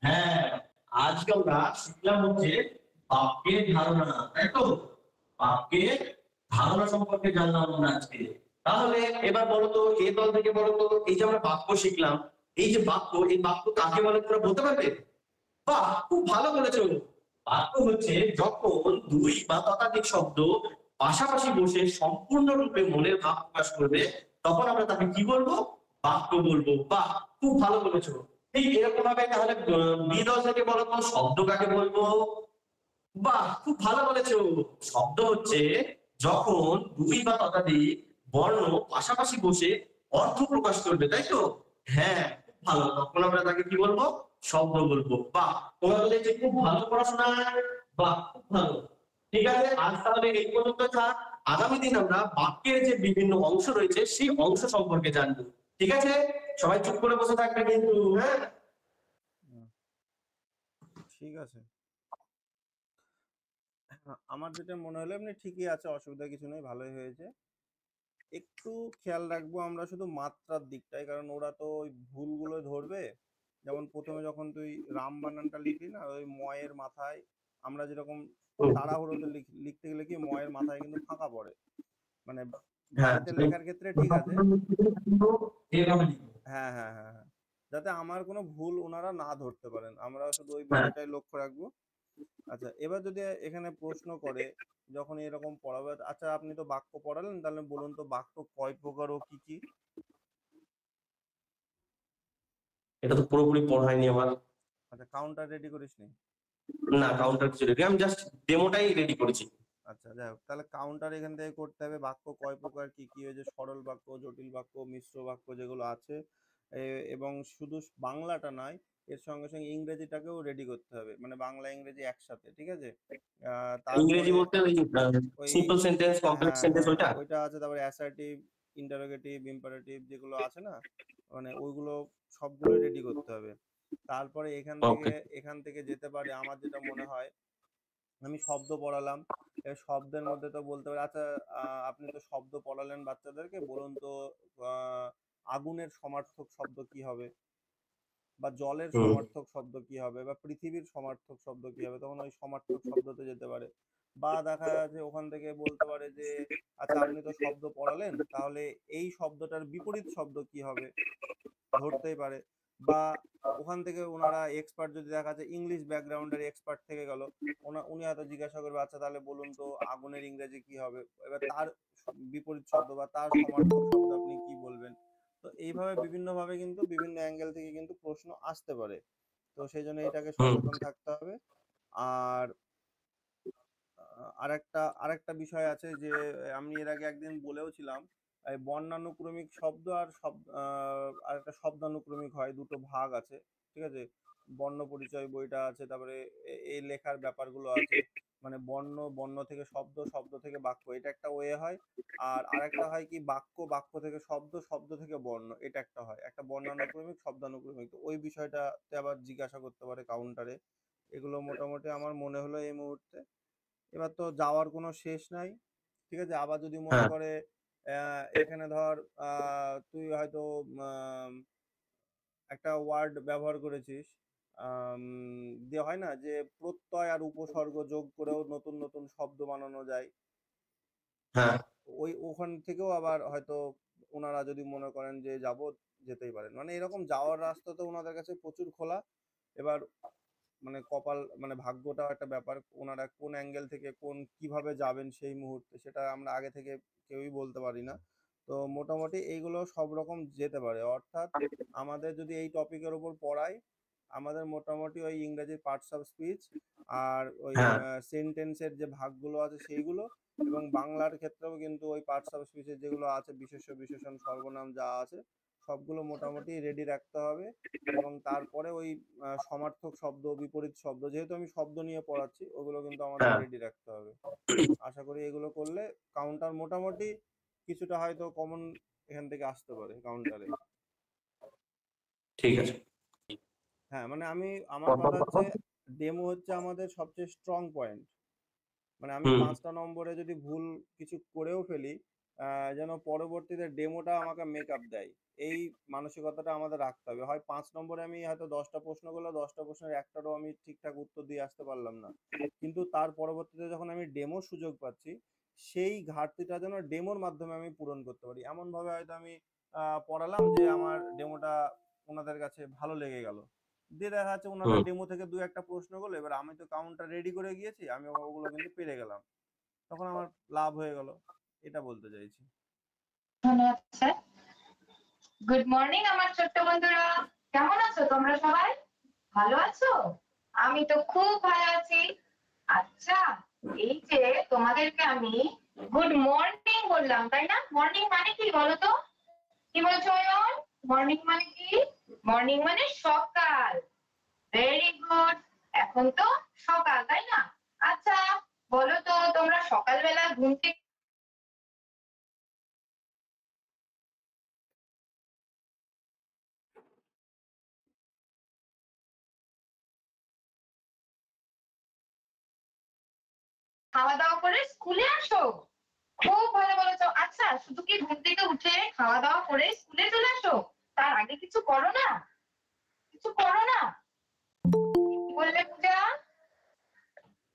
হ্যাঁ, আজকে আমরা শিখলাম হচ্ছে বাক্যের ধারণা, তাই তো? বাক্যের ধারণা সম্পর্কে জানলাম আমরা আজকে। তাহলে এবার বলো তো, এ দল থেকে বলো তো, এই যে আমরা বাক্য শিখলাম, এই যে বাক্য, এই বাক্য কাকে বলে তোমরা বলতে পারবে? বাহ, খুব ভালো বলেছো। বাক্য হচ্ছে যখন দুই বা ততোধিক শব্দ পাশাপাশি বসে সম্পূর্ণরূপে মনের ভাব প্রকাশ করবে তখন আমরা তাকে কি বলবো? বাক্য বলবো। বাহ, খুব ভালো বলেছো। ঠিক এরকম ভাবে তাহলে বি দল থেকে বলো তো, শব্দ কাকে বলবো? বাহ, খুব ভালো বলেছো। শব্দ হচ্ছে যখন দুই বা ততোধিক বর্ণ পাশাপাশি বসে অর্থ প্রকাশ করবে, তাই তো? হ্যাঁ, খুব ভালো। তখন আমরা তাকে কি বলবো? শব্দ বলবো। বাহ, তোমরা তো দেখছি খুব ভালো পড়াশোনা। বাহ, খুব ভালো। ঠিক আছে, আজ তাহলে এই পর্যন্ত থাক। আগামী দিন আমরা বাক্যের যে বিভিন্ন অংশ রয়েছে সেই অংশ সম্পর্কে জানবো। ঠিক আছে, সবাই চুপ করে বসে থাকবে কিন্তু। হ্যাঁ, ঠিক আছে। আমার যেটা মনে হলো এমনি ঠিকই আছে, অসুবিধা কিছু নেই, ভালোই হয়েছে। একটু খেয়াল রাখবো আমরা শুধু মাত্রার দিকটাই, কারণ ওরা তো ওই ভুলগুলো ধরবে। যেমন প্রথমে যখন তুই রাম বানানটা লিখলি না, ওই ময়ের মাথায় আমরা যেরকম তাড়াহুড়োতে লিখতে গেলে কি ময়ের মাথায় কিন্তু ফাঁকা পড়ে, মানে হ্যাঁ, বাড়িতে লেখার ক্ষেত্রে ঠিক আছে। এভাবে লিখবো। হ্যাঁ হ্যাঁ হ্যাঁ হ্যাঁ, যাতে আমার কোনো ভুল ওনারা না ধরতে পারেন, আমরা শুধু ওই হ্যাঁ, বিষয়টাই লক্ষ্য রাখবো। আচ্ছা, এবার যদি এখানে প্রশ্ন করে যখন এরকম পড়াবে, আচ্ছা আপনি তো বাক্য পড়ালেন, তাহলে বলুন তো বাক্য কয় প্রকার ও কি কি? এটা তো পুরোপুরি পড়ায়নি আমার। আচ্ছা, কাউন্টার রেডি করিসনি? না, কাউন্টার কিছু রেডি, আমি জাস্ট ডেমোটাই রেডি করেছি। আচ্ছা, যাই হোক, তাহলে কাউন্টার এখান থেকে করতে হবে। বাক্য কয় প্রকার কি কি, ওই যে সরল বাক্য, জটিল বাক্য, মিশ্র বাক্য যেগুলো আছে, এবং শুধু বাংলাটা নয়, এর সঙ্গে সঙ্গে ইংরেজিটাকেও রেডি করতে হবে, মানে বাংলা ইংরেজি একসাথে, ঠিক আছে? ইংরেজি তারপরে বলতে ওই ওই সিম্পল সেন্টেন্স, কমপ্লেক্স হ্যাঁ সেন্টেন্স হ্যাঁ ওইটা। ওইটা আছে, তারপরে অ্যাসার্টিভ, ইন্টারোগেটিভ, ইম্পারেটিভ যেগুলো আছে না, মানে ওইগুলো সবগুলো রেডি করতে হবে। তারপরে ওকে। এখান থেকে যেতে পারে, আমার যেটা মনে হয়, আমি শব্দ পড়ালাম, এবার শব্দের মধ্যে তো বলতে পারি, আচ্ছা আপনি তো শব্দ পড়ালেন বাচ্চাদেরকে, বলুন তো আগুনের সমার্থক শব্দ কি হবে, বা জলের হুম। সমার্থক শব্দ কি হবে, বা পৃথিবীর সমার্থক শব্দ কি হবে, তখন ওই সমার্থক শব্দতে যেতে পারে। বা দেখা যাচ্ছে ওখান থেকে বলতে পারে যে আচ্ছা আপনি তো শব্দ পড়ালেন, তাহলে এই শব্দটার বিপরীত শব্দ কি হবে, ধরতেই পারে। বা ওখান থেকে ওনারা এক্সপার্ট, যদি দেখা যাচ্ছে ইংলিশ ব্যাকগ্রাউন্ডের এক্সপার্ট থেকে গেল, উনি হয়তো জিজ্ঞাসা করবে আচ্ছা তাহলে বলুন তো আগুনের ইংরেজি কি হবে, এবার তার বিপরীত শব্দ বা তার সমার্থক শব্দ আপনি কি বলবেন। তো এইভাবে বিভিন্ন ভাবে কিন্তু বিভিন্ন অ্যাঙ্গেল থেকে কিন্তু প্রশ্ন আসতে পারে। তো সেই জন্য এটাকে সচেতন থাকতে হবে। আর আরেকটা বিষয় আছে যে আমি এর আগে একদিন বলেও ছিলাম, এই বর্ণানুক্রমিক শব্দ আর আর একটা শব্দানুক্রমিক হয়, দুটো ভাগ আছে, ঠিক আছে। বর্ণ পরিচয় বইটা আছে, তারপরে এই লেখার ব্যাপারগুলো আছে, মানে বর্ণ, বর্ণ থেকে শব্দ, শব্দ থেকে বাক্য, এটা একটা ওয়ে হয়। আর আরেকটা হয় কি বাক্য, বাক্য থেকে শব্দ, শব্দ থেকে বর্ণ, এটা একটা হয়, একটা বর্ণানুক্রমিক শব্দানুক্রমিক। তো ওই বিষয়টাতে আবার জিজ্ঞাসা করতে পারে কাউন্টারে। এগুলো মোটামুটি আমার মনে হলো এই মুহূর্তে। এবার তো যাওয়ার কোনো শেষ নাই, ঠিক আছে। আবার যদি মনে হ্যাঁ করে এখানে ধর তুই হয়তো একটা ওয়ার্ড ব্যবহার করেছিস, আম, দিয়ে হয় না যে প্রত্যয় আর উপসর্গ যোগ করেও নতুন নতুন শব্দ বানানো যায়। হ্যাঁ ওখান থেকেও আবার হয়তো ওনারা যদি মনে করেন যে যাব, যেতেই পারেন, মানে এরকম যাওয়ার রাস্তা তো ওনাদের কাছে প্রচুর খোলা। এবার মানে কপাল, মানে ভাগ্যটাও একটা ব্যাপার, ওনারা কোন অ্যাঙ্গেল থেকে কিভাবে যাবেন সেই মুহূর্তে, সেটা আমরা আগে থেকে কেউই বলতে পারি না। তো মোটামুটি এইগুলো সব রকম যেতে পারে, অর্থাৎ আমাদের যদি এই টপিকের উপর পড়াই, আমাদের মোটামুটি ওই ইংরেজির পার্টস অফ স্পিচ আর ওই হ্যাঁ সেন্টেন্সের যে ভাগগুলো আছে সেইগুলো, এবং বাংলার ক্ষেত্রেও কিন্তু ওই পার্টস অফ স্পিচের যেগুলো আছে, বিশেষ্য বিশেষণ সর্বনাম যা আছে সবগুলো মোটামুটি রেডি রাখতে হবে। এবং তারপরে ওই সমার্থক শব্দ, বিপরীত শব্দ, যেহেতু আমি শব্দ নিয়ে পড়াচ্ছি, ওগুলো কিন্তু আমাদের হ্যাঁ রেডি রাখতে হবে। আশা করি এগুলো করলে কাউন্টার মোটামুটি কিছুটা হয়তো কমন এখান থেকে আসতে পারে কাউন্টারে। ঠিক আছে। হ্যাঁ, মানে আমার কথা হচ্ছে ডেমো হচ্ছে আমাদের সবচেয়ে স্ট্রং পয়েন্ট। মানে আমি হুম 5টা নম্বরে যদি ভুল কিছু করেও ফেলি, যেন পরবর্তীতে ডেমোটা আমাকে মেকআপ দেয়, এই মানসিকতাটা আমাদের রাখতে হবে। হয় 5 নম্বরে আমি হয়তো 10টা প্রশ্ন করলে 10টা প্রশ্নের একটারও আমি ঠিকঠাক উত্তর দিয়ে আসতে পারলাম না, কিন্তু তার পরবর্তীতে যখন আমি ডেমোর সুযোগ পাচ্ছি, সেই ঘাটতিটা যেন ডেমোর মাধ্যমে আমি পূরণ করতে পারি। এমন ভাবে হয়তো আমি পড়ালাম যে আমার ডেমোটা ওনাদের কাছে ভালো লেগে গেল, দিয়ে দেখা যাচ্ছে ওনারা হুম ডেমো থেকে 2-1টা প্রশ্ন করলো, এবার আমি তো কাউন্টার রেডি করে গিয়েছি, আমি ওগুলো কিন্তু পেরে গেলাম, তখন আমার লাভ হয়ে গেল, এটা বলতে চাইছি। ধন্যবাদ স্যার। গুড মর্নিং আমার ছোট্ট বন্ধুরা, কেমন আছো তোমরা সবাই? ভালো আছো? আমি তো খুব ভালো আছি। আচ্ছা, এই যে তোমাদেরকে আমি গুড মর্নিং বললাম, তাই না? মর্নিং মানে কি বলো তো? কি বলছো অয়ন? মর্নিং মানে কি? মর্নিং মানে সকাল। Very good. এখন তো সকাল, তাই না? আচ্ছা, বলো তো তোমরা সকালবেলা ঘুম থেকে খাওয়া দাওয়া করে স্কুলে আসো? খুব ভালো বলেছো। আচ্ছা, শুধু কি ঘুম থেকে উঠে খাওয়া দাওয়া করে স্কুলে চলে আসো? তার আগে কিছু করো না? কিছু করো না? কি বললে পূজা?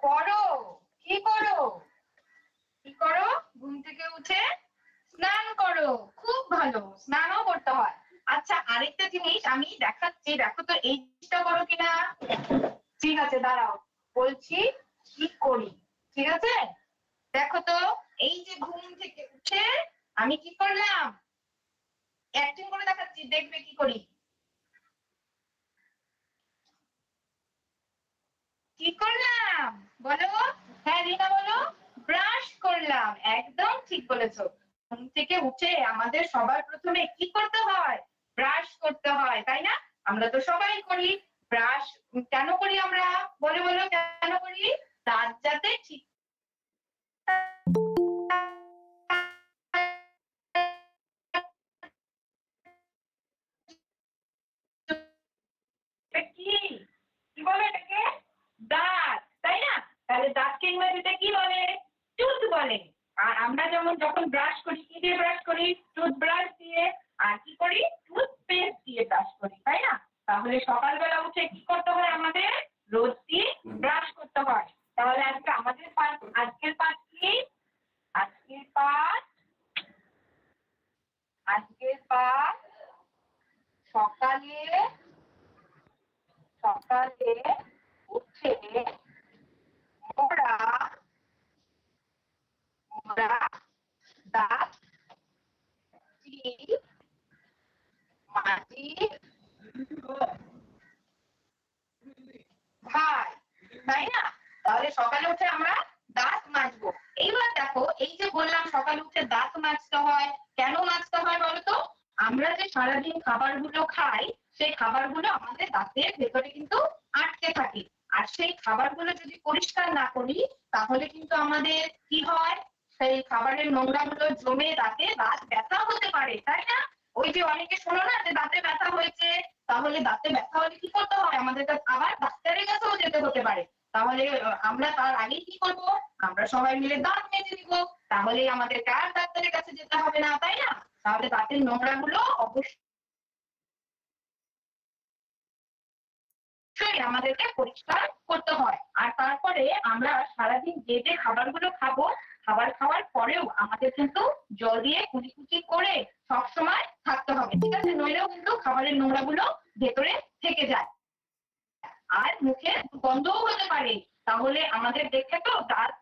করো। কি করো? কি করো? ঘুম থেকে উঠে স্নান করো। খুব ভালো, স্নানও করতে হয়। আচ্ছা, আরেকটা জিনিস আমি দেখাচ্ছি, দেখো তো এই জিনিসটা করো কিনা। ঠিক আছে, দাঁড়াও, বলছি কি করি। ঠিক আছে, দেখো তো, এই যে ঘুম থেকে উঠে আমি কি করলাম, অ্যাক্টিং করে দেখাচ্ছি, দেখবে কি করি। কি করলাম বলো? হ্যাঁ রিনা বলো। ব্রাশ করলাম, একদম ঠিক বলেছো। ঘুম থেকে উঠে আমাদের সবার প্রথমে কি করতে হয়? ব্রাশ করতে হয়, তাই না? আমরা তো সবাই করি ব্রাশ। কেন করি আমরা? বলো বলো, কেন করি? দাঁত যাতে ঠিক কি কি বলে এটাকে? দাঁত, তাই না? তাহলে দাঁতকে ইংরেজিতে কি বলে? টুথ বলে। আর আমরা যেমন যখন ব্রাশ করি, কি দিয়ে ব্রাশ করি? টুথব্রাশ দিয়ে। আর কি করি? টুথপেস্ট দিয়ে ব্রাশ করি, তাই না? তাহলে সকালবেলা উঠে কি করতে হয় আমাদের? রোজ দিন ব্রাশ করতে হয়। তাহলে আজকে সকালে উঠে মোরা দাঁত মাজি ভাই, তাই না? তাহলে সকালে উঠে আমরা দাঁত মাজবো। এইবার দেখো, এই যে বললাম সকালে উঠে দাঁত মাজতে হয়, কেন মাজতে হয় বলতো? আমরা যে সারাদিন খাবারগুলো খাই, সেই খাবারগুলো আমাদের দাঁতের ভেতরে কিন্তু আটকে থাকে। আর সেই খাবারগুলো যদি পরিষ্কার না করি, তাহলে কিন্তু আমাদের কি হয়, সেই খাবারের নোংরাগুলো জমে দাঁত ব্যথা হতে পারে, তাই না? ওই যে অনেকে শোনো না যে দাঁতে ব্যথা হয়েছে, তাহলে দাঁতে ব্যথা হলে কি করতে হয়, আমাদের আবার ডাক্তারের কাছেও যেতে হতে পারে। তাহলে আমরা তার আগে কি করব, আমরা সবাই মিলে দাঁত মেজে নিব, তাহলে আমাদেরকে আর ডাক্তারের কাছে যেতে হবে না, তাই না? তাহলে দাঁতের নোংরাগুলো অবশ্যই আমাদেরকে পরিষ্কার করতে হয়। আর তারপরে আমরা সারাদিন যে যে খাবারগুলো খাবো, খাবার খাওয়ার পরেও আমাদের কিন্তু জল দিয়ে কুচি করে সবসময় থাকতে হবে, ঠিক আছে? নইলেও কিন্তু খাবারের নোংরাগুলো ভেতরে থেকে যায় আর মুখে গন্ধও হতে পারে। তাহলে আমাদের দেখে তো দাঁত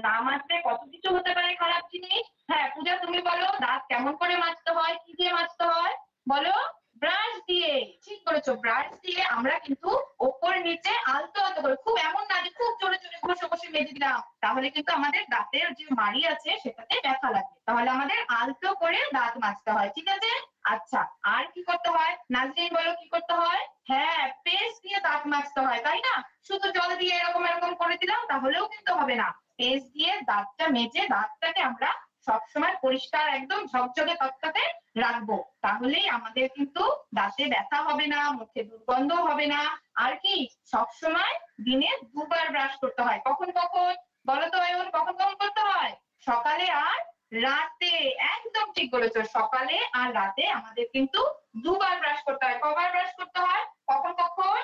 না মাজতে কত কিছু হতে পারে খারাপ জিনিস। হ্যাঁ পূজা, তুমি বলো দাঁত কেমন করে মাজতে হয়, কি দিয়ে মাজতে হয় বলো? ব্রাশ দিয়ে, ঠিক বলেছো, ব্রাশ দিয়ে আমরা কিন্তু ওপর নিচে আলতো আলতো করে, খুব এমন না যে খুব জোরে জোরে ঘষে ঘষে মেজে দিলাম, তাহলে কিন্তু আমাদের দাঁতের যে মাড়ি আছে সেটাতে ব্যথা লাগবে। তাহলে আমাদের আলতো করে দাঁত মাজতে হয়, ঠিক আছে? আচ্ছা, আর কি করতে হয় নাজরিন বলো, কি করতে হয়? হ্যাঁ, পেস্ট দিয়ে দাঁত মাজতে হয়, তাই না? শুধু জল দিয়ে এরকম এরকম করে দিলাম তাহলেও কিন্তু হবে না। পেস্ট দিয়ে দাঁতটা মেজে দাঁতটাকে আমরা সবসময় পরিষ্কার একদম ঝকঝকে তকতকে রাখবো, তাহলেই আমাদের কিন্তু দাঁতে ব্যথা হবে না, মুখে দুর্গন্ধ হবে না। আর কি, সবসময় দিনে দুবার ব্রাশ করতে হয়। কখন কখন বলো তো অয়ন, কখন কখন করতে হয়? সকালে আর রাতে, একদম ঠিক বলেছো, সকালে আর রাতে আমাদের কিন্তু দুবার ব্রাশ করতে হয়। কবার ব্রাশ করতে হয়, কখন কখন?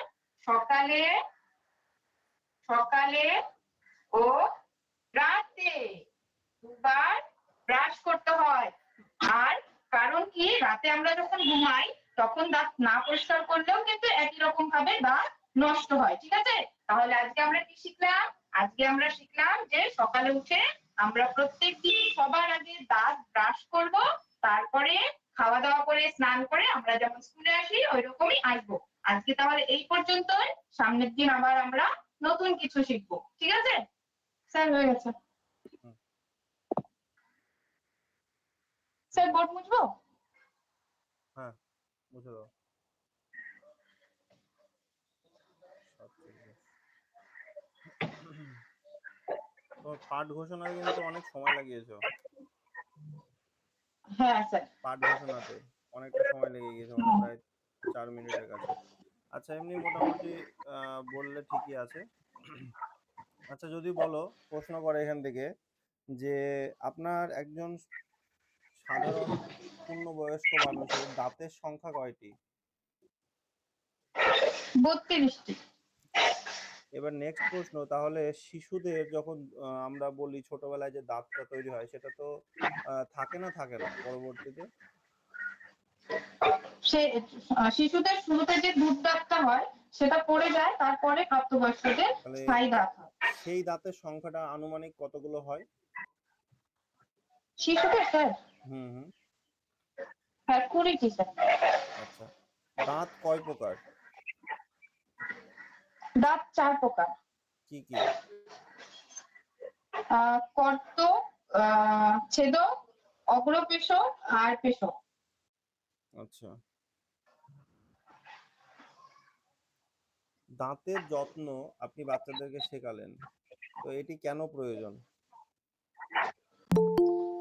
সকালে সকালে ও রাতে দুবার ব্রাশ করতে হয়। আর কারণ কি, রাতে আমরা যখন ঘুমাই তখন দাঁত না পরিষ্কার করলেও কিন্তু একই রকম ভাবে দাঁত নষ্ট হয়, ঠিক আছে? তাহলে আজকে আমরা কি শিখলাম? আজকে আমরা শিখলাম যে সকালে উঠে আমরা প্রত্যেকদিন সবার আগে দাঁত ব্রাশ করব, তারপরে খাওয়া দাওয়া করে স্নান করে আমরা যেমন স্কুলে আসি ওই রকমই আসবো। আজকে তাহলে এই পর্যন্তই, সামনের দিন আবার আমরা নতুন কিছু শিখবো, ঠিক আছে? স্যার হয়ে গেছে। স্যার বোর্ড মুছবো? হ্যাঁ, বুঝে দাও। তোমার পাঠ ঘোষণায় কিন্তু অনেক সময় লাগিয়েছো। হ্যাঁ স্যার। পাঠ ঘোষণাতে অনেকটা সময় লেগে গিয়েছে, মানে প্রায় 4 মিনিটের কাছে। আচ্ছা, এমনি মোটামুটি বললে ঠিকই আছে। আচ্ছা, যদি বলো, প্রশ্ন করে এখান থেকে যে আপনার একজন সাধারণ পূর্ণবয়স্ক মানুষের দাঁতের সংখ্যা কয়টি? 32টি। এবার নেক্সট প্রশ্ন, তাহলে শিশুদের যখন আমরা বলি ছোটবেলায় যে দাঁতটা তৈরি হয়, সেটা তো থাকে না পরবর্তীতে? সে শিশুদের শুরুতে যে দুধ দাঁতটা হয় সেটা পড়ে যায়, তারপরে প্রাপ্তবয়স্কদের তাহলে স্থায়ী দাঁত হয়। সেই দাঁতের সংখ্যাটা আনুমানিক কতগুলো হয়? শিশুদের স্যার? হুম হুম। হ্যাঁ 20টি স্যার। আচ্ছা, দাঁত কয় প্রকার? দাঁত 4 প্রকার। কি কি? কর্ত, ছেদক, অগ্রপেশক আর পেশক। আচ্ছা, দাঁতের যত্ন আপনি বাচ্চাদেরকে শেখালেন, তো এটি কেন প্রয়োজন?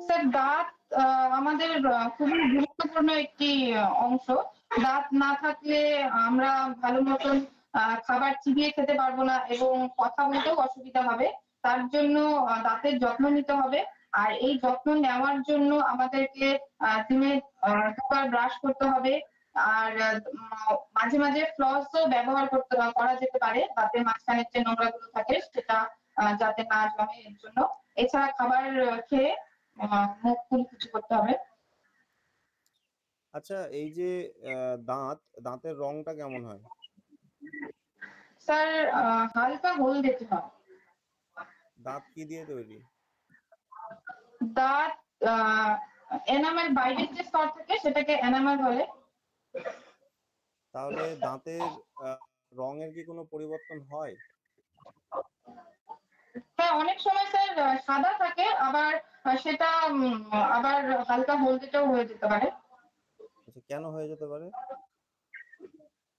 স্যার দাঁত আমাদের খুবই গুরুত্বপূর্ণ একটি অংশ। দাঁত না থাকলে আমরা ভালো মতন খাবার চিবিয়ে খেতে পারবো না এবং কথা বলতেও অসুবিধা হবে। তার জন্য দাঁতের যত্ন নিতে হবে। আর এই যত্ন নেওয়ার জন্য আমাদেরকে দিনে দুবার ব্রাশ করতে হবে। আর মাঝে মাঝে ফ্লসও ব্যবহার করা যেতে পারে, দাঁতের মাঝখানের যে নোংরাগুলো থাকে সেটা যাতে না জমে এর জন্য। এছাড়া খাবার খেয়ে মুখ কুচি করতে হবে। আচ্ছা, এই যে দাঁতের রংটা কেমন হয়? স্যার হালকা হলদেটে হয়। দাঁত কি দিয়ে তৈরি? দাঁত এনামেল, বাইরের যে স্তর থাকে সেটাকে এনামেল বলে। তাহলে দাঁতের রঙের কি কোনো পরিবর্তন হয়? হ্যাঁ, অনেক সময় স্যার সাদা থাকে, আবার সেটা আবার হালকা হলদেটেও হয়ে যেতে পারে। আচ্ছা, কেন হয়ে যেতে পারে?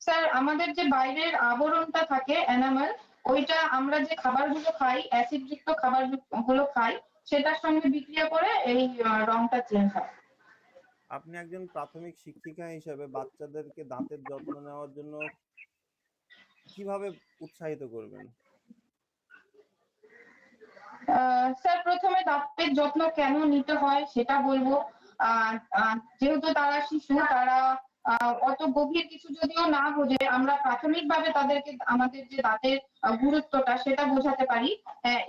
স্যার আমাদের যে বাইরের আবরণটা থাকে এনামেল, ওইটা আমরা যে খাবারগুলো খাই, অ্যাসিড যুক্ত খাবারগুলো খাই, সেটার সঙ্গে বিক্রিয়া করে এই রংটা চেঞ্জ হয়। আপনি একজন প্রাথমিক শিক্ষিকা হিসেবে বাচ্চাদেরকে দাঁতের যত্ন নেওয়ার জন্য কিভাবে উৎসাহিত করবেন? স্যার প্রথমে দাঁতের যত্ন কেন নিতে হয় সেটা বলবো। যেহেতু তারা শিশু, তারা অত গভীর কিছু যদিও না বোঝে, আমরা প্রাথমিকভাবে তাদেরকে আমাদের যে দাঁতের গুরুত্বটা সেটা বোঝাতে পারি।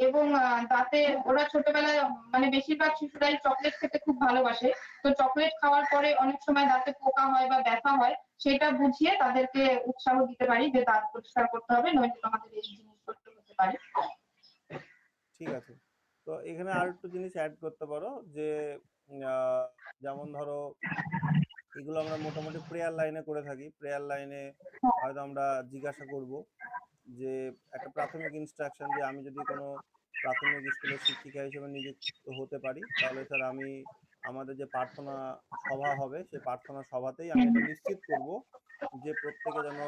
এবং দাঁতে ওরা ছোটবেলায়, মানে বেশিরভাগ শিশুরাই চকলেট খেতে খুব ভালোবাসে। তো চকলেট খাওয়ার পরে অনেক সময় দাঁতে পোকা হয় বা ব্যথা হয়, সেটা বুঝিয়ে তাদেরকে উৎসাহ দিতে পারি যে দাঁত পরিষ্কার করতে হবে, নয়তো তোমাদের এই জিনিসপত্র হতে পারে। ঠিক আছে। তো এখানে আর একটু জিনিস অ্যাড করতে পারো যে আহ, যেমন ধরো এগুলো আমরা মোটামুটি প্রেয়ার লাইনে করে থাকি। প্রেয়ার লাইনে হয়তো আমরা জিজ্ঞাসা করব যে একটা প্রাথমিক ইনস্ট্রাকশন, যে আমি যদি কোনো প্রাথমিক স্কুলের শিক্ষিকা হিসেবে নিযুক্ত হতে পারি, তাহলে স্যার আমি আমাদের যে প্রার্থনা সভা হবে সেই প্রার্থনা সভাতেই আমি এটা নিশ্চিত করব যে প্রত্যেকে যেন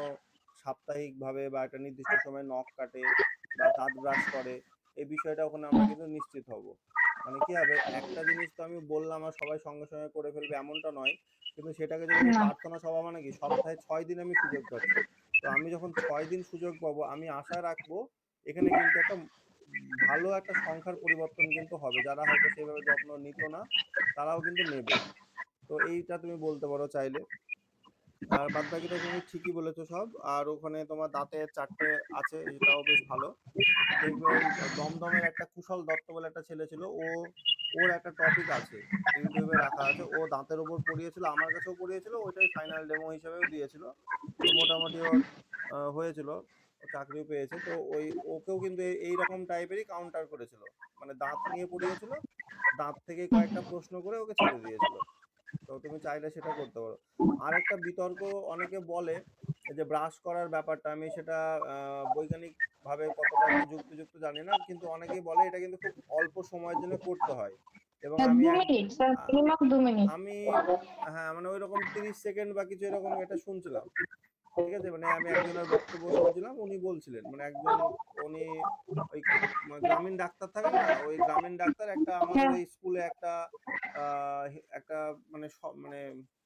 সাপ্তাহিকভাবে বা একটা নির্দিষ্ট সময় নখ কাটে বা দাঁত ব্রাশ করে। এই বিষয়টা ওখানে আমরা কিন্তু নিশ্চিত হব। মানে কি হবে, একটা জিনিস তো আমি বললাম আর সবাই সঙ্গে সঙ্গে করে ফেলবে এমনটা নয়, কিন্তু সেটাকে যদি আমি না। প্রার্থনা সভা, মানে কি সপ্তাহে 6 দিন আমি সুযোগ পাচ্ছি, তো আমি যখন 6 দিন সুযোগ পাবো, আমি আশা রাখবো এখানে কিন্তু একটা ভালো একটা সংখ্যার পরিবর্তন কিন্তু হবে, যারা হয়তো সেভাবে যত্ন নিত না তারাও কিন্তু নেবে। তো এইটা তুমি বলতে পারো চাইলে। আর বাদ বাকিটা তুমি ঠিকই বলেছো সব। আর ওখানে তোমার দাঁতের 4টে আছে, এটাও বেশ ভালো। দেখবে ওই দমদমের একটা কুশল দত্ত বলে একটা ছেলে ছিল, ওর একটা টপিক আছে, ইউটিউবে রাখা আছে, ও দাঁতের ওপর পড়িয়েছিল, আমার কাছেও পড়িয়েছিল, ওইটাই ফাইনাল ডেমো হিসেবেও দিয়েছিল। তো মোটামুটি ওর হয়েছিল, ও চাকরিও পেয়েছে। তো ওকেও কিন্তু এইরকম টাইপেরই কাউন্টার করেছিল, মানে দাঁত নিয়ে পড়িয়েছিল, দাঁত থেকে কয়েকটা প্রশ্ন করে ওকে ছেড়ে দিয়েছিল। তো তুমি চাইলে সেটা করতে পারো। আর একটা বিতর্ক অনেকে বলে যে ব্রাশ করার ব্যাপারটা, আমি সেটা বৈজ্ঞানিক ভাবে কতটা কি যুক্তিযুক্ত জানি না, কিন্তু অনেকেই বলে এটা কিন্তু খুব অল্প সময়ের জন্য করতে হয়। এবং স্যার আমি 2 মিনিট, স্যার মিনিমাম 2 মিনিট। আমি হ্যাঁ, মানে ওইরকম 30 সেকেন্ড বা কিছু এরকম এটা শুনছিলাম। ঠিক আছে, মানে আমি একজনের বক্তব্য শুনছিলাম, উনি বলছিলেন, মানে একজন, উনি ওই গ্রামীণ ডাক্তার থাকেন না, ওই গ্রামীণ ডাক্তার একটা আমাদের হ্যাঁ। ওই স্কুলে একটা একটা মানে মানে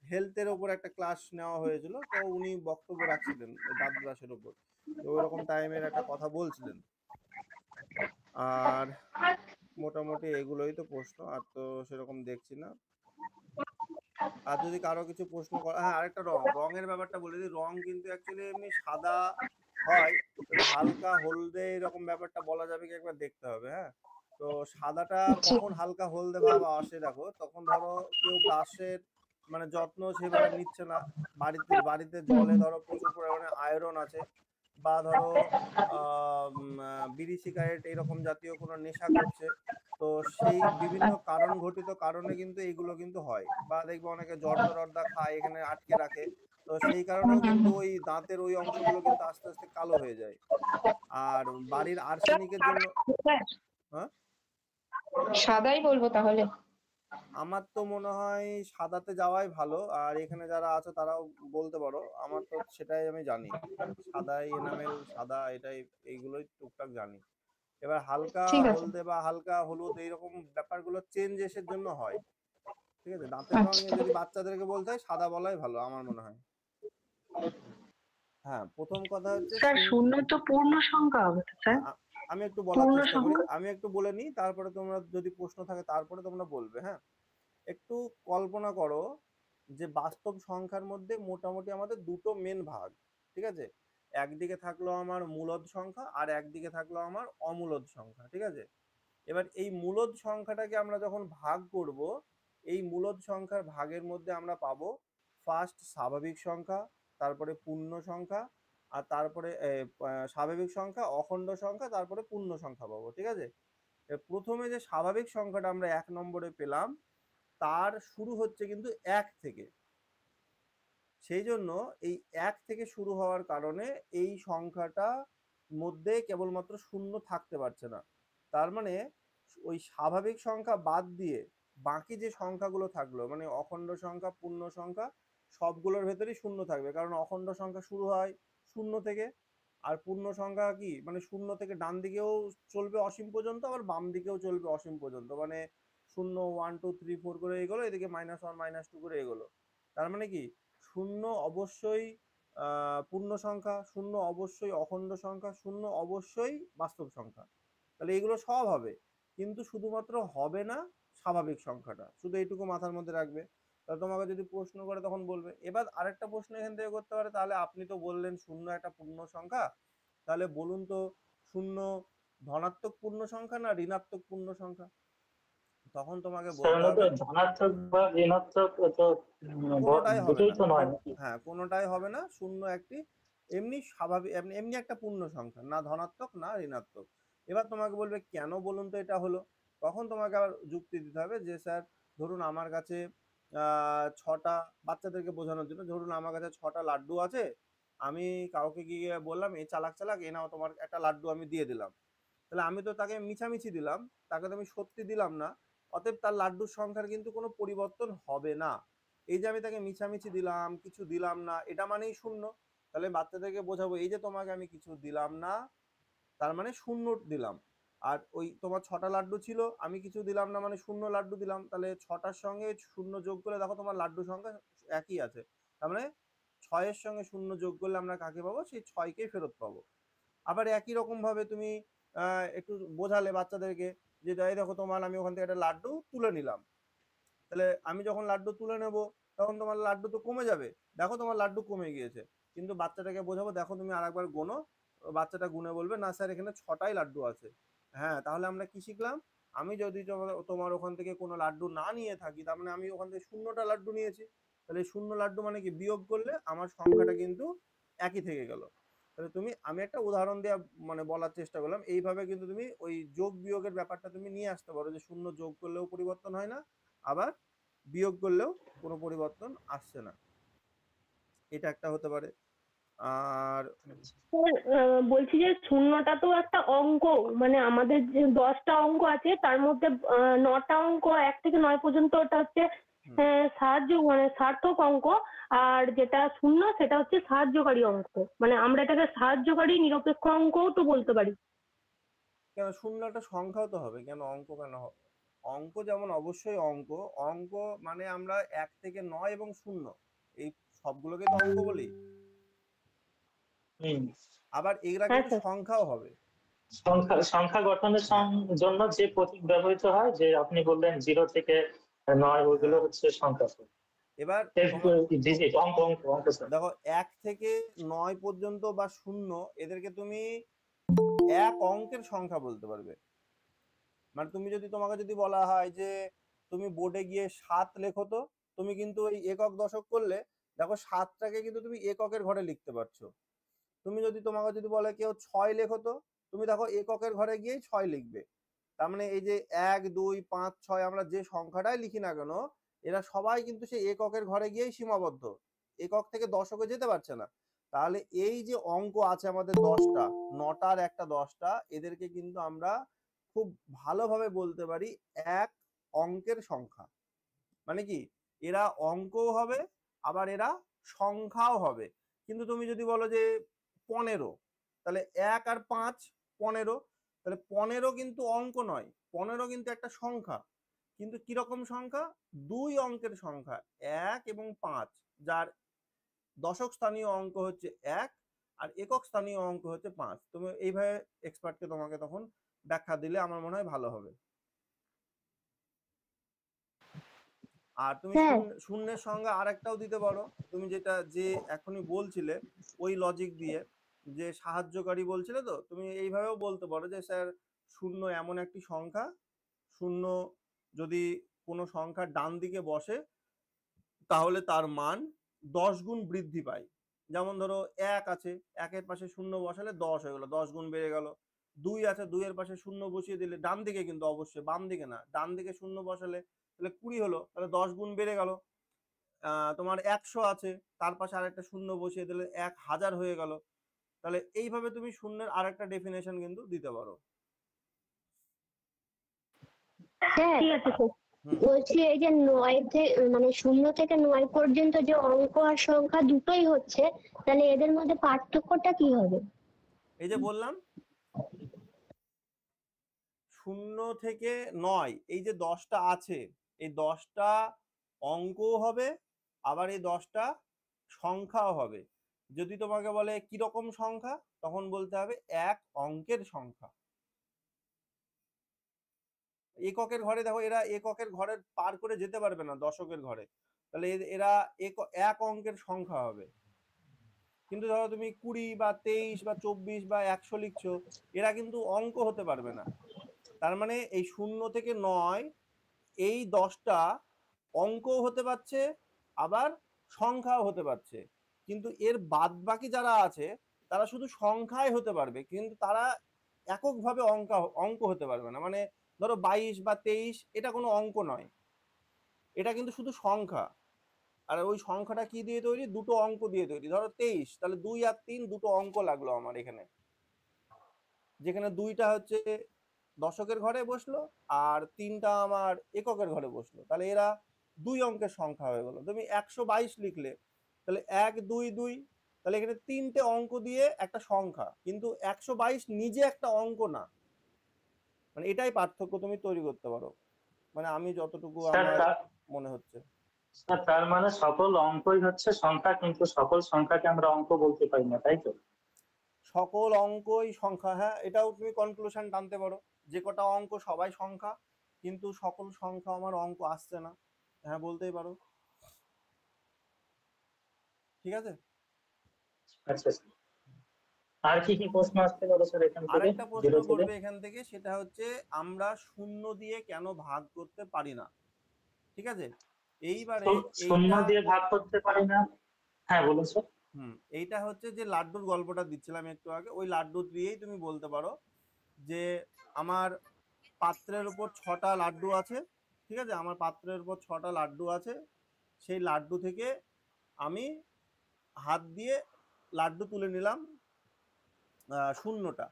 হেলথের ওপর একটা ক্লাস নেওয়া হয়েছিল, তো উনি বক্তব্য রাখছিলেন ওই দাঁত ব্রাশের ওপর। তো ওইরকম টাইমের একটা কথা বলছিলেন। আর মোটামুটি এগুলোই তো প্রশ্ন, আর তো সেরকম দেখছি না। আর যদি কারো কিছু প্রশ্ন করা, হ্যাঁ আরেকটা রঙের ব্যাপারটা বলে দিই। রং কিন্তু অ্যাকচুয়ালি এমনি সাদা হয়, তবে হালকা হলদে এরকম ব্যাপারটা বলা যাবে কি একবার দেখতে হবে। হ্যাঁ, তো সাদাটা কখন হালকা হলদে ভাব আসে দেখো, তখন ধরো কেউ ব্রাশের মানে যত্ন সেভাবে নিচ্ছে না, বাড়িতে বাড়িতে জলে ধরো প্রচুর পরিমাণে আয়রন আছে, বা ধরো বিড়ি সিগারেট এরকম জাতীয় কোনো নেশা করছে, তো সেই বিভিন্ন কারণ ঘটিত কারণে কিন্তু এইগুলো কিন্তু হয়। বা দেখবে অনেকে জর্দা খায়, এখানে আটকে রাখে, তো সেই কারণেও কিন্তু ওই দাঁতের ওই অংশগুলো কিন্তু আস্তে আস্তে কালো হয়ে যায়। আর বাড়ির আর্সেনিকের জন্য। হ্যাঁ, সাদাই বলবো তাহলে। আমার তো মনে হয় সাদাতে যাওয়াই ভালো। আর এখানে যারা আছো তারাও বলতে পারো, আমার তো সেটাই আমি জানি, সাদাই এনামেল, সাদা এটাই, এইগুলোই টুকটাক জানি। এবার হালকা ঠিক আছে। হলদে বা হালকা হলুদ এইরকম ব্যাপারগুলো চেঞ্জেসের জন্য হয়। ঠিক আছে, দাঁতের রং আচ্ছা। যদি বাচ্চাদেরকে বলতে হয় সাদা বলাই ভালো আমার মনে হয়। হ্যাঁ, প্রথম কথা হচ্ছে স্যার শূন্য তো পূর্ণ সংখ্যা হবে তো স্যার। হ্যাঁ, আমি একটু বলার পূর্ণ চেষ্টা করি, সংখ্যা। আমি একটু বলে নিই, তারপরে তোমরা যদি প্রশ্ন থাকে তারপরে তোমরা বলবে। হ্যাঁ, একটু কল্পনা করো যে বাস্তব সংখ্যার মধ্যে মোটামুটি আমাদের দুটো মেন ভাগ। ঠিক আছে, একদিকে থাকলো আমার মূলদ সংখ্যা আর একদিকে থাকলো আমার অমূলদ সংখ্যা। ঠিক আছে, এবার এই মূলদ সংখ্যাটাকে আমরা যখন ভাগ করব, এই মূলদ সংখ্যার ভাগের মধ্যে আমরা পাবো ফার্স্ট স্বাভাবিক সংখ্যা, তারপরে পূর্ণ সংখ্যা, আর তারপরে স্বাভাবিক সংখ্যা, অখণ্ড সংখ্যা, তারপরে পূর্ণ সংখ্যা পাবো। ঠিক আছে, প্রথমে যে স্বাভাবিক সংখ্যাটা আমরা 1 নম্বরে পেলাম তার শুরু হচ্ছে কিন্তু 1 থেকে। সেই জন্য এই 1 থেকে শুরু হওয়ার কারণে এই সংখ্যাটা মধ্যে কেবলমাত্র শূন্য থাকতে পারছে না। তার মানে ওই স্বাভাবিক সংখ্যা বাদ দিয়ে বাকি যে সংখ্যাগুলো থাকলো, মানে অখণ্ড সংখ্যা, পূর্ণ সংখ্যা, সবগুলোর ভেতরেই শূন্য থাকবে, কারণ অখণ্ড সংখ্যা শুরু হয় 0 থেকে, আর পূর্ণ সংখ্যা কি মানে 0 থেকে ডান দিকেও চলবে অসীম পর্যন্ত, আবার বাম দিকেও চলবে অসীম পর্যন্ত, মানে 0 1 2 3 4 করে এগোলো, এদিকে -1 -2 করে এগোলো। তার মানে কি 0 অবশ্যই পূর্ণ সংখ্যা, 0 অবশ্যই অখণ্ড সংখ্যা, 0 অবশ্যই বাস্তব সংখ্যা। তাহলে এগুলো সব হবে, কিন্তু শুধুমাত্র হবে না স্বাভাবিক সংখ্যাটা। শুধু এইটুকু মাথার মধ্যে রাখবে। তাহলে তোমাকে যদি প্রশ্ন করে তখন বলবে। এবার আরেকটা প্রশ্ন এখান থেকে করতে পারে, তাহলে আপনি তো বললেন 0 একটা পূর্ণ সংখ্যা, তাহলে বলুন তো 0 ধনাত্মক পূর্ণ সংখ্যা না ঋণাত্মক পূর্ণ সংখ্যা? তখন তোমাকে বলতে হবে ধনাত্মক বা ঋণাত্মক তো কোনোটাই হবে দুটোই না। তো নয় নাকি? হ্যাঁ, কোনোটাই হবে না। 0 একটি এমনি স্বাভাবিক, এমনি একটা পূর্ণ সংখ্যা, না ধনাত্মক না ঋণাত্মক। এবার তোমাকে বলবে কেন বলুন তো এটা হলো? তখন তোমাকে আবার যুক্তি দিতে হবে যে স্যার ধরুন আমার কাছে 6টা, বাচ্চাদেরকে বোঝানোর জন্য, ধরুন আমার কাছে 6টা লাড্ডু আছে, আমি কাউকে গিয়ে বললাম এ চালাক চালাক, এ নাও তোমার একটা লাড্ডু আমি দিয়ে দিলাম। তাহলে আমি তো তাকে মিছামিছি দিলাম, তাকে তো আমি সত্যি দিলাম না, অতএব তার লাড্ডুর সংখ্যার কিন্তু কোনো পরিবর্তন হবে না। এই যে আমি তাকে মিছামিছি দিলাম, কিছু দিলাম না, এটা মানেই শূন্য। তাহলে বাচ্চাদেরকে বোঝাবো এই যে তোমাকে আমি কিছু দিলাম না, তার মানে শূন্য দিলাম। আর ওই তোমার 6টা লাড্ডু ছিল, আমি কিছু দিলাম না মানে 0 লাড্ডু দিলাম, তাহলে 6টার সঙ্গে 0 যোগ করে দেখো তোমার লাড্ডু সংখ্যা একই আছে। তার মানে 6-এর সঙ্গে 0 যোগ করলে আমরা কাকে পাবো? সেই 6কেই ফেরত পাবো। আবার একই রকম ভাবে তুমি একটু বোঝালে বাচ্চাদেরকে যে এই দেখো তোমার আমি ওখান থেকে একটা লাড্ডু তুলে নিলাম, তাহলে আমি যখন লাড্ডু তুলে নেব তখন তোমার লাড্ডু তো কমে যাবে, দেখো তোমার লাড্ডু কমে গিয়েছে। কিন্তু বাচ্চাটাকে বোঝাবো দেখো তুমি আরেকবার গোনো, বাচ্চাটা গুনে বলবে না স্যার এখানে 6টাই লাড্ডু আছে। হ্যাঁ, তাহলে আমরা কি শিখলাম? আমি যদি তোমার ওখান থেকে কোনো লাড্ডু না নিয়ে থাকি, তার মানে আমি ওখান থেকে 0টা লাড্ডু নিয়েছি। তাহলে 0 লাড্ডু মানে কি বিয়োগ করলে আমার সংখ্যাটা কিন্তু একই থেকে গেল। তাহলে আমি একটা উদাহরণ দিয়ে মানে বলার চেষ্টা করলাম, এইভাবে কিন্তু তুমি ওই যোগ বিয়োগের ব্যাপারটা তুমি নিয়ে আসতে পারো, যে 0 যোগ করলেও পরিবর্তন হয় না, আবার বিয়োগ করলেও কোনো পরিবর্তন আসছে না। এটা একটা হতে পারে। আর স্যার বলছি যে শূন্যটা তো একটা অঙ্ক, মানে আমাদের যে 10টা অঙ্ক আছে তার মধ্যে 9টা অঙ্ক 1 থেকে 9 পর্যন্ত ওটা হচ্ছে সাহায্য মানে সার্থক অঙ্ক, আর যেটা শূন্য সেটা হচ্ছে সাহায্যকারী অঙ্ক, মানে আমরা এটাকে সাহায্যকারী নিরপেক্ষ অঙ্কও তো বলতে পারি। কেন 0 একটা সংখ্যাও তো হবে, কেন অঙ্ক কেন হবে? অঙ্ক যেমন অবশ্যই অঙ্ক, অঙ্ক মানে আমরা 1 থেকে 9 এবং 0 এই সবগুলোকে তো অঙ্ক বলি। আবার এগুলা কিন্তু সংখ্যাও হবে। সংখ্যা গঠনের জন্য যে প্রতীক ব্যবহৃত হয়, যে আপনি বললেন 0 থেকে 9, ওইগুলো হচ্ছে সংখ্যা। এবার অঙ্ক অঙ্ক অঙ্ক দেখো 1 থেকে 9 পর্যন্ত বা 0 এদেরকে তুমি এক অঙ্কের সংখ্যা বলতে পারবে। মানে তুমি যদি তোমাকে যদি বলা হয় যে তুমি বোর্ডে গিয়ে 7 লেখো, তো তুমি কিন্তু ওই একক দশক করলে দেখো 7টাকে কিন্তু তুমি এককের ঘরে লিখতে পারছো। তুমি যদি তোমাকে যদি বলে কেউ 6 লেখো, তো তুমি দেখো এককের ঘরে গিয়েই 6 লিখবে। তার মানে এই যে 1 2 5 6 আমরা যে সংখ্যাটাই লিখি না কেন, এরা সবাই কিন্তু সেই এককের ঘরে গিয়েই সীমাবদ্ধ, একক থেকে দশকে যেতে পারছে না। তাহলে এই যে অঙ্ক আছে আমাদের 10টা, 9টার একটা 10টা, এদেরকে কিন্তু আমরা খুব ভালোভাবে বলতে পারি এক অঙ্কের সংখ্যা। মানে কি এরা অঙ্কও হবে, আবার এরা সংখ্যাও হবে। কিন্তু তুমি যদি বলো যে 15, তাহলে 1 আর 5 15, তাহলে 15 কিন্তু অঙ্ক নয়, 15 কিন্তু একটা সংখ্যা। কিন্তু কিরকম সংখ্যা? 2 অঙ্কের সংখ্যা, 1 এবং 5, যার দশক স্থানীয় অঙ্ক হচ্ছে 1 আর একক স্থানীয় অঙ্ক হচ্ছে 5। তুমি এইভাবে এক্সপার্টকে তোমাকে তখন ব্যাখ্যা দিলে আমার মনে হয় ভালো হবে। আর তুমি শূন্যের সঙ্গে আরেকটাও দিতে পারো, তুমি যেটা যে এখনই বলছিলে ওই লজিক দিয়ে, যে সাহায্যকারী বলছিলে, তো তুমি এইভাবেও বলতে পারো যে স্যার 0 এমন একটি সংখ্যা, 0 যদি কোনো সংখ্যা ডান দিকে বসে তাহলে তার মান 10 গুণ বৃদ্ধি পায়। যেমন ধরো 1 আছে, 1 এর পাশে 0 বসালে 10 হয়ে গেল, 10 গুণ বেড়ে গেল। 2 আছে, 2 এর পাশে 0 বসিয়ে দিলে, ডান দিকে কিন্তু অবশ্যই, বাম দিকে না, ডান দিকে 0 বসালে তাহলে 20 হলো, তাহলে 10 গুণ বেড়ে গেল। তোমার 100 আছে, তার পাশে আরেকটা 0 বসিয়ে দিলে 1000 হয়ে গেল। তাহলে এইভাবে তুমি শূন্যের আরেকটা ডেফিনেশন কিন্তু দিতে পারো। স্যার ঠিক আছে স্যার, বলছি এই যে 9 থেকে মানে 0 থেকে 9 পর্যন্ত যে অঙ্ক আর সংখ্যা দুটোই হচ্ছে, তাহলে এদের মধ্যে পার্থক্যটা কি হবে? এই যে বললাম 0 থেকে 9, এই যে 10টা আছে, এই 10টা অঙ্কও হবে, আবার এই 10টা সংখ্যাও হবে। যদি তোমাকে বলে কি রকম সংখ্যা, তখন বলতে হবে এক অঙ্কের সংখ্যা। এককের ঘরে দেখো, এরা এককের ঘরে পার করে যেতে পারবে না দশকের ঘরে, তাহলে এরা এক অঙ্কের সংখ্যা হবে। কিন্তু ধরো তুমি 20 বা 23 বা 24 বা 100 লিখছো, এরা কিন্তু অঙ্ক হতে পারবে না। তার মানে এই 0 থেকে 9 এই 10টা অঙ্কও হতে পারছে, আবার সংখ্যাও হতে পারছে। কিন্তু এর বাদ বাকি যারা আছে তারা শুধু সংখ্যাই হতে পারবে, কিন্তু তারা এককভাবে অঙ্ক হতে পারবে না। মানে ধরো 22 বা 23 এটা কোনো অঙ্ক নয়, এটা কিন্তু শুধু সংখ্যা। আর ওই সংখ্যাটা কি দিয়ে তৈরি? দুটো অঙ্ক দিয়ে তৈরি। ধরো 23, তাহলে 2 আর 3 দুটো অঙ্ক লাগলো আমার এখানে, যেখানে 2টা হচ্ছে দশকের ঘরে বসলো আর 3টা আমার এককের ঘরে বসলো, তাহলে এরা 2 অঙ্কের সংখ্যা হয়ে গেল। তুমি 122 লিখলে, তাহলে 1 2 2, তাহলে এখানে 3টে অঙ্ক দিয়ে একটা সংখ্যা, কিন্তু 122 নিজে একটা অঙ্ক না। মানে এটাই পার্থক্য তুমি তৈরি করতে পারো, মানে আমি যতটুকু আমার মনে হচ্ছে। স্যার তার মানে সকল অঙ্কই হচ্ছে সংখ্যা, কিন্তু সকল সংখ্যাকে আমরা অঙ্ক বলতে পারি না, তাই তো? সকল অঙ্কই সংখ্যা, হ্যাঁ, এটাও তুমি কনক্লুশন টানতে পারো। যে কটা অঙ্ক সবাই সংখ্যা, কিন্তু সকল সংখ্যা আমার অঙ্ক আসছে না, হ্যাঁ বলতেই পারো। ঠিক আছে। আচ্ছা, আর কি কি প্রশ্ন আসতে পারে স্যার এখান থেকে? আরেকটা প্রশ্ন করবে এখান থেকে, সেটা হচ্ছে আমরা শূন্য দিয়ে কেন ভাগ করতে পারি না। ঠিক আছে, এইবারে শূন্য দিয়ে ভাগ করতে পারি না, হ্যাঁ বলুন স্যার। এইটা হচ্ছে যে লাড্ডুর গল্পটা দিচ্ছিলাম একটু আগে, ওই লাড্ডু দিয়েই তুমি বলতে পারো যে আমার পাত্রের উপর 6টা লাড্ডু আছে। ঠিক আছে, আমার পাত্রের উপর 6টা লাড্ডু আছে, সেই লাড্ডু থেকে আমি হাত দিয়ে লাড্ডু তুলে নিলাম 0টা,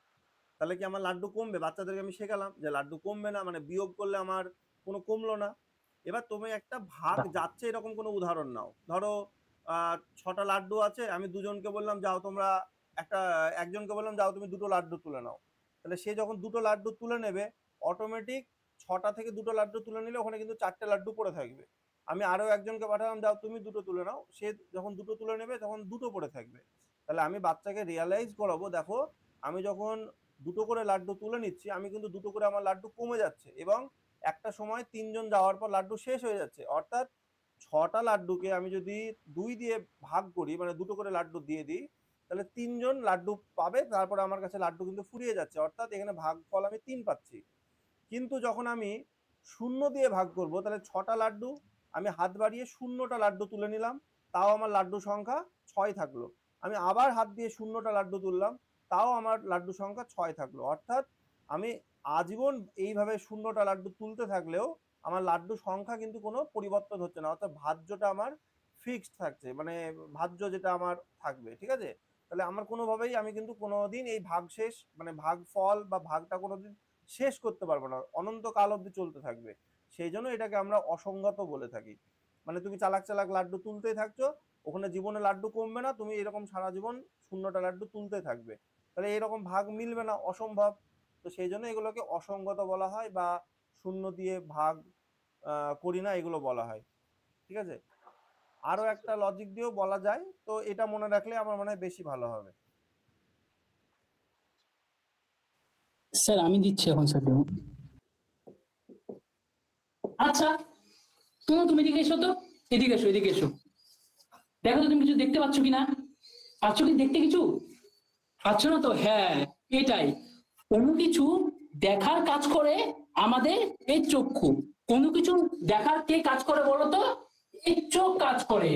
তাহলে কি আমার লাড্ডু কমবে? বাচ্চাদেরকে আমি শেখালাম যে লাড্ডু কমবে না, মানে বিয়োগ করলে আমার কোনো কমলো না। এবার তুমি একটা ভাগ যাচ্ছে এরকম কোনো উদাহরণ নাও। ধরো 6টা লাড্ডু আছে, আমি দুজনকে বললাম যাও তোমরা একজনকে বললাম যাও তুমি 2টো লাড্ডু তুলে নাও। তাহলে সে যখন 2টো লাড্ডু তুলে নেবে, অটোমেটিক 6টা থেকে 2টো লাড্ডু তুলে নিলে ওখানে কিন্তু 4টে লাড্ডু পড়ে থাকবে। আমি আরো একজনকে পাঠালাম যাও তুমি 2টো তুলে নাও, সে যখন 2টো তুলে নেবে তখন 2টো পড়ে থাকবে। তাহলে আমি বাচ্চাকে রিয়ালাইজ করাবো, দেখো আমি যখন 2টো করে লাড্ডু তুলে নিচ্ছি, আমি কিন্তু 2টো করে আমার লাড্ডু কমে যাচ্ছে, এবং একটা সময় 3জন যাওয়ার পর লাড্ডু শেষ হয়ে যাচ্ছে। অর্থাৎ 6টা লাড্ডুকে আমি যদি 2 দিয়ে ভাগ করি, মানে 2টো করে লাড্ডু দিয়ে দিই, তাহলে 3জন লাড্ডু পাবে, তারপরে আমার কাছে লাড্ডু কিন্তু ফুরিয়ে যাচ্ছে, অর্থাৎ এখানে ভাগফল আমি 3 পাচ্ছি। কিন্তু যখন আমি 0 দিয়ে ভাগ করব, তাহলে 6টা লাড্ডু আমি হাত বাড়িয়ে 0টা লাড্ডু তুলে নিলাম, তাও আমার লাড্ডু সংখ্যা 6 থাকলো। আমি আবার হাত দিয়ে 0টা লাড্ডু তুললাম, তাও আমার লাড্ডু সংখ্যা 6 থাকলো। অর্থাৎ আমি আজীবন এইভাবে 0টা লাড্ডু তুলতে থাকলেও আমার লাড্ডু সংখ্যা কিন্তু কোনো পরিবর্তন হচ্ছে না, অর্থাৎ ভাজ্যটা আমার ফিক্সড থাকছে, মানে ভাজ্য যেটা আমার থাকবে। ঠিক আছে, তাহলে আমার কোনোভাবেই আমি কিন্তু কোনোদিন এই ভাগশেষ মানে ভাগফল বা ভাগটা কোনোদিন শেষ করতে পারবো না, অনন্তকাল অবধি চলতে থাকবে। সেই জন্য এটাকে আমরা অসঙ্গত বলে থাকি। মানে তুমি চালাক চালাক লাড্ডু তুলতেই থাকছো, ওখানে জীবনে লাড্ডু কমবে না, তুমি এরকম সারা জীবন 0টা লাড্ডু তুলতে থাকবে, তাহলে এরকম ভাগ মিলবে না, অসম্ভব। তো সেই জন্য এগুলোকে অসঙ্গত বলা হয়, বা 0 দিয়ে ভাগ করি না এগুলো বলা হয়। ঠিক আছে, আরো একটা লজিক দিয়েও বলা যায়, তো এটা মনে রাখলে আমার মনে হয় বেশি ভালো হবে। স্যার আমি দিচ্ছি এখন স্যার। আচ্ছা তুমি এদিকে এসো তো, এদিকে এসো, দেখো তো তুমি কিছু দেখতে পাচ্ছ কিনা? পাচ্ছ কি দেখতে কিছু? পাচ্ছ না তো? হ্যাঁ এটাই, কোনো কিছু দেখার কাজ করে আমাদের এই চক্ষু। কোনো কিছু দেখার কে কাজ করে বলো তো? এই চোখ কাজ করে।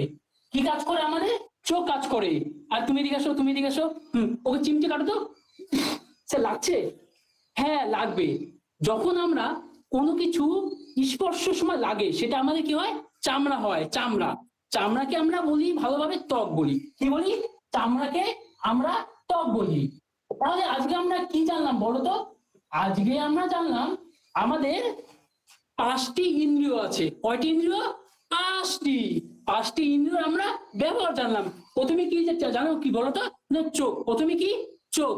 কি কাজ করে আমাদের? চোখ কাজ করে। আর তুমি এদিকে আসো, তুমি এদিকে আসো। ওকে চিমটে কাটো তো। সে লাগছে? হ্যাঁ লাগবে। যখন আমরা কোনো কিছু স্পর্শ সময় লাগে সেটা আমাদের কি হয়? চামড়া হয়, চামড়া। চামড়াকে আমরা বলি ভালোভাবে ত্বক বলি। কি বলি? চামড়াকে আমরা ত্বক বলি। তাহলে আজকে আমরা কি জানলাম বলো তো? আজকে আমরা জানলাম আমাদের 5টি ইন্দ্রিয় আছে। কয়টি ইন্দ্রিয়? 5টি। 5টি ইন্দ্রিয় আমরা ব্যবহার জানলাম। প্রথমে কি জানো কি বলতো? না চোখ। প্রথমে কি? চোখ।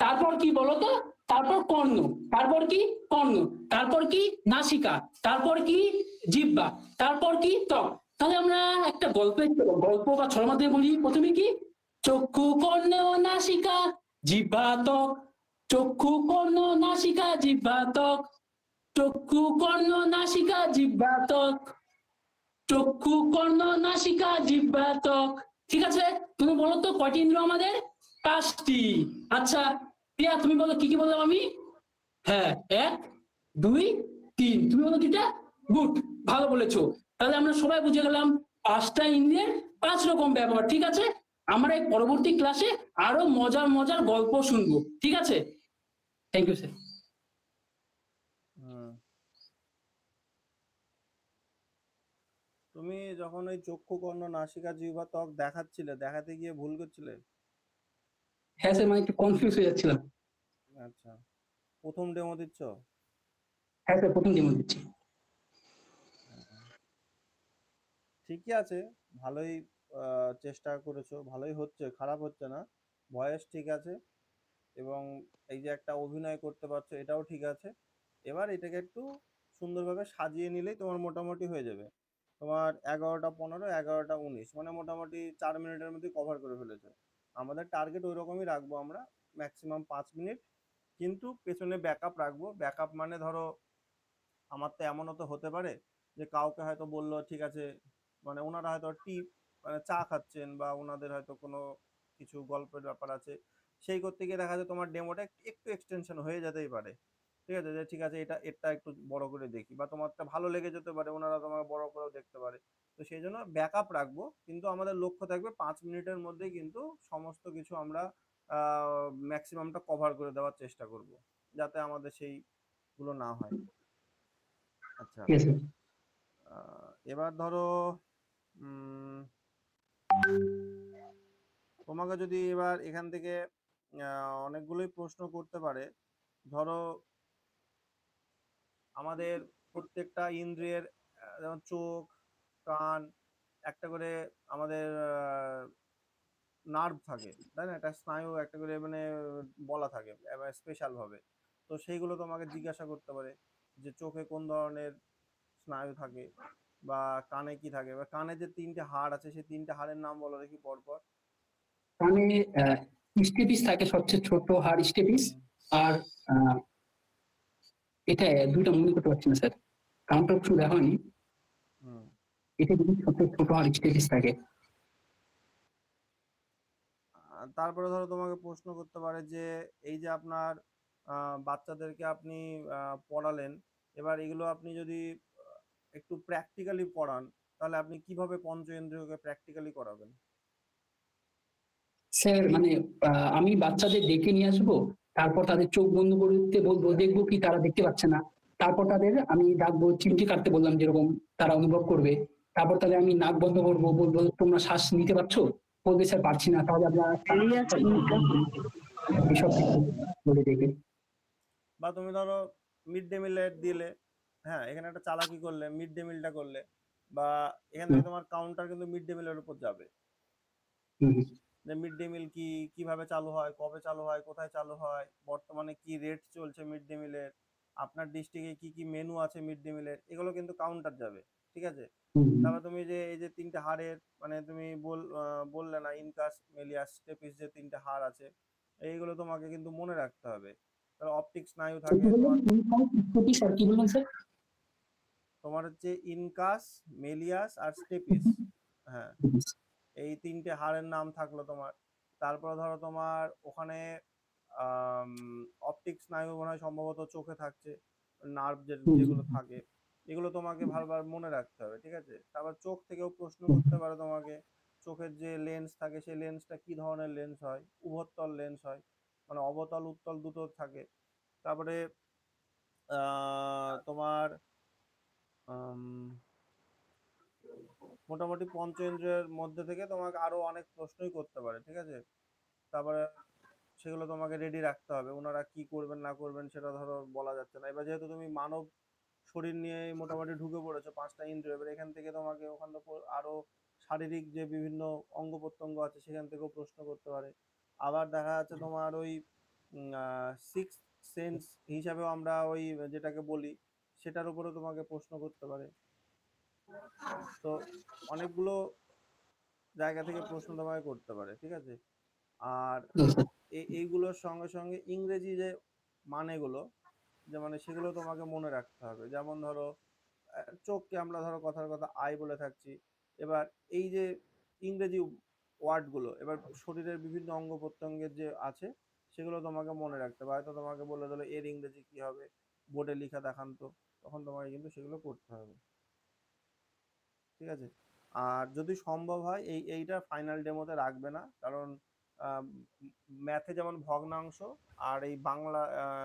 তারপর কি বলতো? তারপর কর্ণ। তারপর কি? কর্ণ। তারপর কি? নাসিকা। তারপর কি? জিহ্বা। তারপর কি? ত্বক। তাহলে আমরা একটা গল্প বা ছড়ার মাধ্যমে বলি। প্রথমে কি? চক্ষু, কর্ণ, নাসিকা, জিহ্বা, ত্বক। চক্ষু, কর্ণ, নাসিকা, জিহ্বা, ত্বক। চক্ষু, কর্ণ, নাসিকা, জিহ্বা, ত্বক। চক্ষু, কর্ণ, নাসিকা, জিহ্বা, ত্বক। ঠিক আছে? তুমি বলো তো কয়টি ইন্দ্রিয় আমাদের? 5টি। আচ্ছা প্রিয়া তুমি বলো কি কি বললাম আমি? হ্যাঁ 1 2 3। তুমি বলো 2টা। গুড, ভালো বলেছো। তাহলে আমরা সবাই বুঝে গেলাম 5টা ইন্দ্রিয়ের 5 রকম ব্যবহার। ঠিক আছে? আমরা এই পরবর্তী ক্লাসে আরো মজার মজার গল্প শুনবো। ঠিক আছে? Thank you sir. তুমি যখন ওই চক্ষু, কর্ণ, নাসিকা, জিহ্বা, ত্বক দেখাচ্ছিলে, দেখাতে গিয়ে ভুল করছিলে? হ্যাঁ স্যার, মানে একটু কনফিউজ হয়ে যাচ্ছিলাম। আচ্ছা, প্রথম ডেমো দিচ্ছ? হ্যাঁ স্যার, প্রথম ডেমো দিচ্ছি। ঠিকই আছে, ভালোই চেষ্টা করেছো, ভালোই হচ্ছে, খারাপ হচ্ছে না। ভয়েস ঠিক আছে এবং এই যে একটা অভিনয় করতে পারছো এটাও ঠিক আছে। এবার এটাকে একটু সুন্দরভাবে সাজিয়ে নিলেই তোমার মোটামুটি হয়ে যাবে। তোমার 11টা 15, 11টা 19, মানে মোটামুটি 4 মিনিটের মধ্যে কভার করে ফেলেছো। আমাদের টার্গেট ওই রকমই রাখবো আমরা, ম্যাক্সিমাম 5 মিনিট, কিন্তু পেছনে ব্যাকআপ রাখবো। ব্যাকআপ মানে ধরো আমার তো এমনও তো হতে পারে যে কাউকে হয়তো বললো ঠিক আছে, মানে ওনারা হয়তো মানে চা খাচ্ছেন বা ওনাদের হয়তো কোনো কিছু গল্পের ব্যাপার আছে, সেই করতে গিয়ে দেখা যায় তোমার ডেমোটা একটু এক্সটেনশন হয়ে যেতেই পারে। ঠিক আছে, যে ঠিক আছে এটা একটু বড় করে দেখি, বা তোমারটা ভালো লেগে যেতে পারে, ওনারা তোমাকে বড় করেও দেখতে পারে। তো সেই জন্য ব্যাকআপ রাখবো, কিন্তু আমাদের লক্ষ্য থাকবে 5 মিনিটের মধ্যেই কিন্তু সমস্ত কিছু আমরা ম্যাক্সিমামটা কভার করে দেওয়ার চেষ্টা করব, যাতে আমাদের সেইগুলো না হয়। আচ্ছা, ঠিক আছে। এবার ধরো তোমাকে যদি এবার এখান থেকে অনেকগুলোই প্রশ্ন করতে পারে। ধরো আমাদের প্রত্যেকটা ইন্দ্রিয়ের যেমন চোখ, কান, একটা করে আমাদের নার্ভ থাকে, তাই না? একটা স্নায়ু একটা করে মানে বলা থাকে স্পেশাল ভাবে। তো সেইগুলো তোমাকে জিজ্ঞাসা করতে পারে যে চোখে কোন ধরনের স্নায়ু থাকে, বা কানে কি থাকে, বা কানে যে 3টে হাড় আছে সেই 3টে হাড়ের নাম বলো দেখি পরপর। কানে স্টেপিস থাকে, সবচেয়ে ছোট হাড় স্টেপিস। আর এটা 2টা মনে করতে পারছি না স্যার, কাউন্টার অপশন দেখা হয়নি। এটা কিন্তু সবচেয়ে ছোট হাড় স্টেপিস থাকে। তারপরে ধরো তোমাকে প্রশ্ন করতে পারে যে এই যে আপনার বাচ্চাদেরকে আপনি পড়ালেন, এবার এগুলো আপনি যদি একটু প্র্যাকটিক্যালি পড়ান, তাহলে আপনি কিভাবে পঞ্চেন্দ্রিয়কে প্র্যাকটিক্যালি করাবেন? স্যার মানে আমি বাচ্চাদের ডেকে নিয়ে আসবো, তারপর তাদের চোখ বন্ধ করতে বলবো, দেখবো কি তারা দেখতে পাচ্ছে না। তারপর তাদের আমি ডাকবো, চিমটি কাটতে বললাম যেরকম তারা অনুভব করবে। তারপর তাদের আমি নাক বন্ধ করবো, বলবো তোমরা শ্বাস নিতে পারছো? বলবে স্যার পারছি না। তাহলে আমরা এসব কিছু বলে দেখবে। বা তুমি ধরো মিড ডে মিলের দিলে, হ্যাঁ এখানে একটা চালাকি করলে, মিড ডে মিলটা করলে, বা এখান থেকে তোমার কাউন্টার কিন্তু মিড ডে মিলের উপর যাবে, যে মিড ডে মিল কিভাবে চালু হয়, কবে চালু হয়, কোথায় চালু হয়, বর্তমানে কি রেট চলছে মিড ডে মিলের, আপনার ডিস্ট্রিক্টে কি মেনু আছে মিড ডে মিলের, এগুলো কিন্তু কাউন্টার যাবে। ঠিক আছে, তারপর তুমি যে এই যে 3টে হাড়ের মানে তুমি বললে না, ইনকাস, মেলিয়াস, স্টেপিস, যে 3টে হাড় আছে, এইগুলো তোমাকে কিন্তু মনে রাখতে হবে। তাহলে অপটিক স্নায়ু থাকে তোমার হচ্ছে ইনকাস, মেলিয়াস আর স্টেপিস। হ্যাঁ, এই 3টে হাড়ের নাম থাকলো তোমার। তারপরে ধরো তোমার ওখানে অপটিক স্নায়ু মনে হয় সম্ভবত চোখে থাকছে, নার্ভ যেগুলো থাকে, এগুলো তোমাকে ভালোভাবে মনে রাখতে হবে। ঠিক আছে, তারপর চোখ থেকেও প্রশ্ন করতে পারে তোমাকে চোখের যে লেন্স থাকে সেই লেন্সটা কি ধরনের লেন্স হয়, উভত্তল লেন্স হয়, মানে অবতল উত্তল দুটো থাকে। তারপরে তোমার মোটামুটি পঞ্চেন্দ্রিয়ের মধ্যে থেকে তোমাকে আরো অনেক প্রশ্নই করতে পারে, ঠিক আছে। তারপরে সেগুলো তোমাকে রেডি রাখতে হবে, ওনারা কি করবেন না করবেন সেটা ধরো বলা যাচ্ছে না। এবার যেহেতু তুমি মানব শরীর নিয়ে মোটামুটি ঢুকে পড়েছো, 5টা ইন্দ্রিয়, এবার এখান থেকে তোমাকে ওখান থেকে আরো শারীরিক যে বিভিন্ন অঙ্গ প্রত্যঙ্গ আছে সেখান থেকেও প্রশ্ন করতে পারে। আবার দেখা যাচ্ছে তোমার ওই সিক্স সেন্স হিসাবেও আমরা ওই যেটাকে বলি সেটার উপরেও তোমাকে প্রশ্ন করতে পারে। তো অনেকগুলো জায়গা থেকে প্রশ্ন তোমাকে করতে পারে, ঠিক আছে। আর এইগুলোর সঙ্গে সঙ্গে ইংরেজি যে মানেগুলো, যে মানে সেগুলো তোমাকে মনে রাখতে হবে। যেমন ধরো চোখকে আমরা ধরো কথার কথা আই বলে থাকছি, এবার এই যে ইংরেজি ওয়ার্ডগুলো এবার শরীরের বিভিন্ন অঙ্গ প্রত্যঙ্গের যে আছে সেগুলো তোমাকে মনে রাখতে হবে। হয়তো তোমাকে বলে দিল এর ইংরেজি কি হবে, বোর্ডে লেখা দেখান তো, তখন তোমাকে কিন্তু সেগুলো করতে হবে, ঠিক আছে। আর যদি সম্ভব হয় এইটা ফাইনাল ডেমোতে রাখবে না, কারণ ম্যাথে যেমন ভগ্নাংশ আর এই বাংলা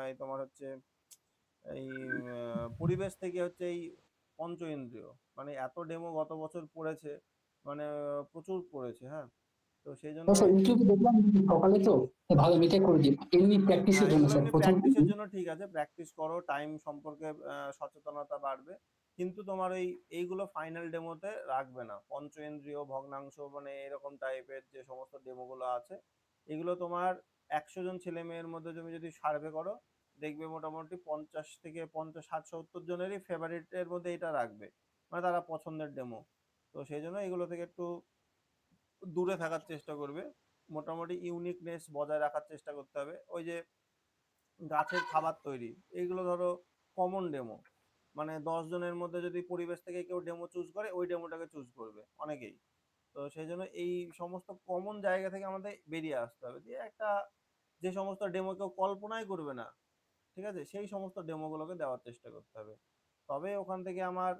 এই তোমার হচ্ছে এই পরিবেশ থেকে হচ্ছে এই পঞ্চ ইন্দ্রিয়, মানে এত ডেমো গত বছর পড়েছে, মানে প্রচুর পড়েছে। হ্যাঁ, তো সেই জন্য ইউটিউবে দেখলাম সকালে, তো ভালো মিটে করে দিই এমনি প্র্যাকটিসের জন্য স্যার, প্রথম প্র্যাকটিসের জন্য ঠিক আছে, প্র্যাকটিস করো, টাইম সম্পর্কে সচেতনতা বাড়বে, কিন্তু তোমার এইগুলো ফাইনাল ডেমোতে রাখবে না। পঞ্চেন্দ্রিয়, ভগ্নাংশ, মানে এরকম টাইপের যে সমস্ত ডেমোগুলো আছে এগুলো তোমার 100 জন ছেলে মেয়ের মধ্যে তুমি যদি সার্ভে করো দেখবে মোটামুটি 50 থেকে 50, 60, 70 জনেরই ফেভারিটের মধ্যে এটা রাখবে, মানে তারা পছন্দের ডেমো। তো সেই জন্য এগুলো থেকে একটু দূরে থাকার চেষ্টা করবে, মোটামুটি ইউনিকনেস বজায় রাখার চেষ্টা করতে হবে। ওই যে গাছের খাবার তৈরি, এইগুলো ধরো কমন ডেমো, মানে 10 জনের মধ্যে যদি পরিবেশ থেকে কেউ ডেমো চুজ করে ওই ডেমোটাকে চুজ করবে অনেকেই। তো সেই জন্য এই সমস্ত কমন জায়গা থেকে আমাদের বেরিয়ে আসতে হবে, দিয়ে একটা যে সমস্ত ডেমো কেউ কল্পনাই করবে না, ঠিক আছে, সেই সমস্ত ডেমোগুলোকে দেওয়ার চেষ্টা করতে হবে। তবে ওখান থেকে আমার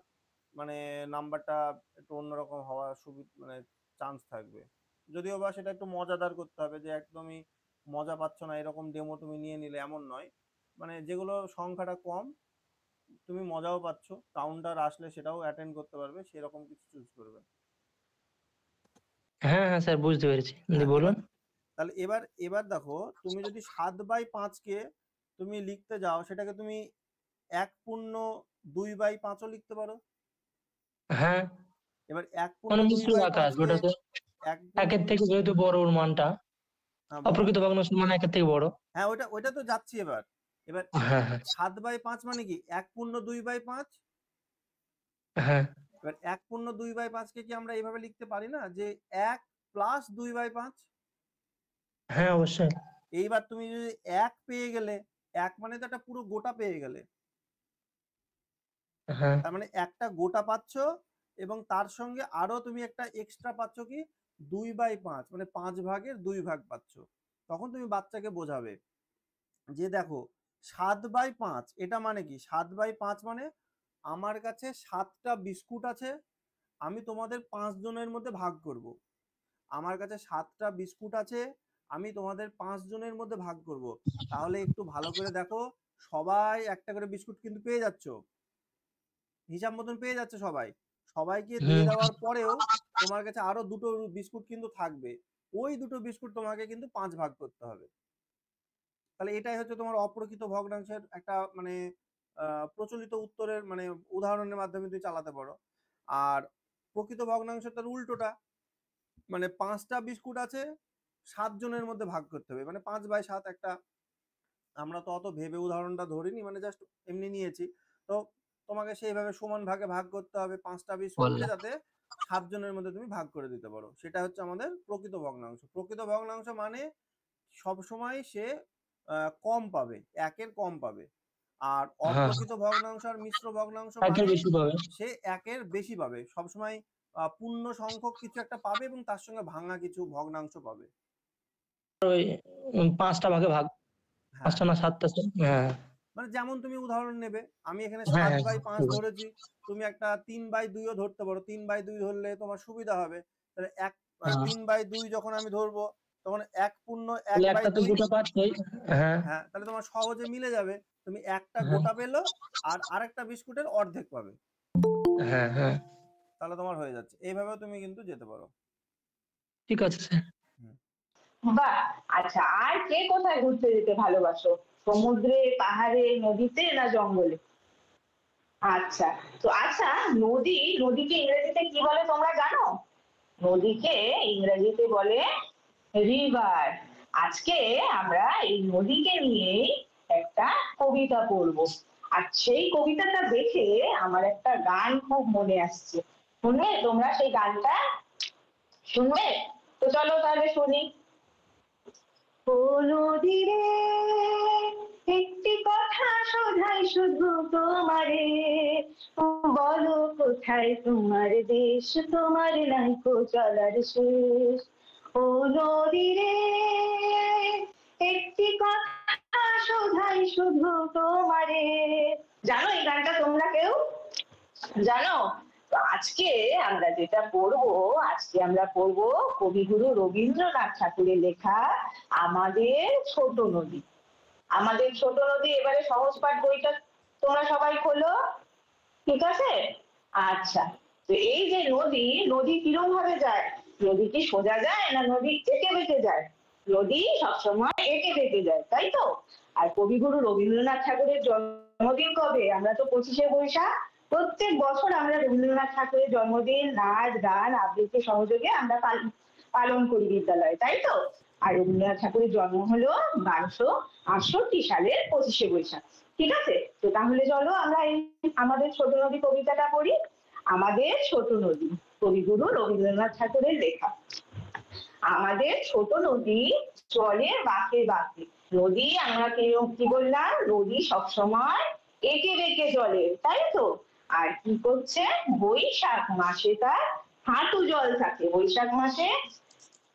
মানে নাম্বারটা একটু অন্যরকম হওয়ার মানে চান্স থাকবে। যদিও বা সেটা একটু মজাদার করতে হবে, যে একদমই মজা পাচ্ছ না এরকম ডেমো তুমি নিয়ে নিলে এমন নয়, মানে যেগুলো সংখ্যাটা কম তুমি মজাও পাচ্ছ, কাউন্টার আসলে সেটাও অ্যাটেন্ড করতে পারবে, সেরকম কিছু চুজ করবে। হ্যাঁ হ্যাঁ স্যার, বুঝতে পেরেছি, বলুন। তাহলে এবার দেখো, তুমি যদি 7/5 কে তুমি লিখতে যাও সেটাকে তুমি 1/2/5ও লিখতে পারো। হ্যাঁ, এবার মানে মিশ্র আকাশ, ওটাতে একের থেকে যেহেতু বড় ওর মানটা, অপ্রকৃত ভগ্নাংশ মানে একের থেকে বড়। হ্যাঁ, ওইটা তো যাচ্ছি। এবার 7/5 মানে কি 1/2/5। হ্যাঁ, এবার 1/2/5 কে কি আমরা এইভাবে লিখতে পারি না, যে 1 + 2/5? হ্যাঁ অবশ্যই। এইবার তুমি যদি 1 পেয়ে গেলে, 1 মানে তো একটা পুরো গোটা পেয়ে গেলে, হ্যাঁ, তার মানে একটা গোটা পাচ্ছ এবং তার সঙ্গে আরো তুমি একটা এক্সট্রা পাচ্ছ কি 2/5, মানে 5/2 পাচ্ছ। তখন তুমি বাচ্চাকে বোঝাবে যে দেখো 7/5 এটা মানে কি, 7/5 মানে আমার কাছে 7টা বিস্কুট আছে, আমি তোমাদের 5 জনের মধ্যে ভাগ করব। আমার কাছে 7টা বিস্কুট আছে, আমি তোমাদের 5 জনের মধ্যে ভাগ করব। তাহলে একটু ভালো করে দেখো, সবাই একটা করে বিস্কুট কিন্তু পেয়ে যাচ্ছ, হিসাব মতন পেয়ে যাচ্ছে সবাই। সবাইকে দিয়ে দেওয়ার পরেও তোমার কাছে আরো 2টো বিস্কুট কিন্তু থাকবে, ওই 2টো বিস্কুট তোমাকে কিন্তু 5 ভাগ করতে হবে। তাহলে এটাই হচ্ছে তোমার অপ্রকৃত ভগ্নাংশের একটা মানে প্রচলিত উত্তরের মানে উদাহরণের মাধ্যমে তুমি চালাতে পারো। আর প্রকৃত ভগ্নাংশটার উল্টোটা, মানে 5টা বিস্কুট আছে, 7 জনের মধ্যে ভাগ করতে হবে, মানে 5/7 একটা। আমরা তো অত ভেবে উদাহরণটা ধরিনি, মানে জাস্ট এমনি নিয়েছি। তো তোমাকে সেইভাবে সমান ভাগে ভাগ করতে হবে 5টা বিস্কুটকে, যাতে 7 জনের মধ্যে তুমি ভাগ করে দিতে পারো। সেটা হচ্ছে আমাদের প্রকৃত ভগ্নাংশ। প্রকৃত ভগ্নাংশ মানে সবসময় সে কম পাবে, 1-এর কম পাবে। আর অপ্রকৃত ভগ্নাংশ আর মিশ্র ভগ্নাংশ মানে সে 1-এর বেশি পাবে, সবসময় পূর্ণ সংখ্যক কিছু একটা পাবে এবং তার সঙ্গে ভাঙা কিছু ভগ্নাংশ পাবে। ওই 5টা ভাগে ভাগ, 5টা না 7টা। হ্যাঁ, মানে যেমন তুমি উদাহরণ নেবে, আমি এখানে 7/5 ধরেছি, তুমি একটা 3/2ও ধরতে পারো। 3/2 ধরলে তোমার সুবিধা হবে। তাহলে 3/2 যখন আমি ধরবো তখন 1 পূর্ণ তাহলে একটা তো 1/2। গোটা পাঁচ নেই। হ্যাঁ হ্যাঁ, তাহলে তোমার সহজে মিলে যাবে। তুমি একটা হ্যাঁ গোটা পেলো আর আরেকটা বিস্কুটের অর্ধেক পাবে, হ্যাঁ হ্যাঁ তাহলে তোমার হয়ে যাচ্ছে। এইভাবেও তুমি কিন্তু যেতে পারো। ঠিক আছে স্যার। বাহ, আচ্ছা, আর কে কোথায় ঘুরতে যেতে ভালোবাসো? সমুদ্রে, পাহাড়ে, নদীতে না জঙ্গলে? আচ্ছা, তো আচ্ছা, নদীকে ইংরেজিতে কি বলে তোমরা জানো? নদীকে ইংরেজিতে বলে রিভার। আজকে আমরা এই নদীকে নিয়েই একটা কবিতা পড়বো। আর সেই কবিতাটা দেখে আমার একটা গান খুব মনে আসছে। শুনবে তোমরা সেই গানটা? শুনবে? তো চলো তাহলে শুনি। ও নদী রে, একটি কথা শোধাই শুধু তোমারে, বলো কোথায় তোমার দেশ, তোমার নাইকো চলার শেষ। ও নদী রে, একটি কথা শোধাই শুধু তোমারে। জানো এই গানটা তোমরা কেউ জানো? তো আজকে আমরা যেটা পড়বো, আজকে আমরা পড়বো কবিগুরু রবীন্দ্রনাথ ঠাকুরের লেখা আমাদের ছোট নদী। আমাদের ছোট নদী, এবারে সহজ পাঠ বইটা তোমরা সবাই খোলো, ঠিক আছে? আচ্ছা, তো এই যে নদী কিরকম ভাবে যায়? নদী কি সোজা যায় না নদী এঁকে বেঁকে যায়? নদী সবসময় এঁকে বেঁকে যায়, তাই তো? আর কবিগুরু রবীন্দ্রনাথ ঠাকুরের জন্মদিন কবে? আমরা তো 25শে বৈশাখ। প্রত্যেক বছর আমরা রবীন্দ্রনাথ ঠাকুরের জন্মদিন নাচ গান আবৃত্তি সহযোগে আমরা পালন করি বিদ্যালয়ে, তাই তো? আর রবীন্দ্রনাথ ঠাকুরের জন্ম হলো 1268 সালের 25শে বৈশাখ, ঠিক আছে? তো তাহলে চলো আমরা এই আমাদের ছোট নদী কবিতাটা পড়ি। আমাদের ছোট নদী, কবিগুরু রবীন্দ্রনাথ ঠাকুরের লেখা। আমাদের ছোট নদী চলে বাঁকে বাঁকে। নদী আমরা কি বললাম? নদী সবসময় এঁকে বেঁকে চলে, তাই তো? আর কি করছে? বৈশাখ মাসে তার হাঁটু জল থাকে। বৈশাখ মাসে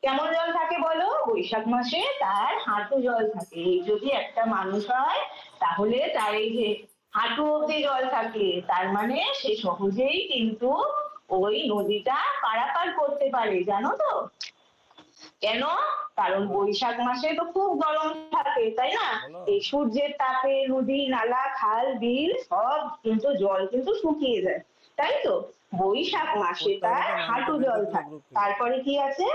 কেমন জল থাকে বলো? বৈশাখ মাসে তার হাঁটু জল থাকে। এই যদি একটা মানুষ হয় তাহলে তার এই যে হাঁটু অব্দি জল থাকে, তার মানে সে সহজেই কিন্তু ওই নদীটা পারাপার করতে পারে, জানো তো? কেন? কারণ বৈশাখ মাসে তো খুব গরম থাকে, তাই না? এই সূর্যের তাপে নদী নালা খাল বিল সব কিন্তু জল কিন্তু শুকিয়ে যায়, তাই তো? বৈশাখ মাসে তার হাঁটু জল থাকে। তারপরে কি আছে?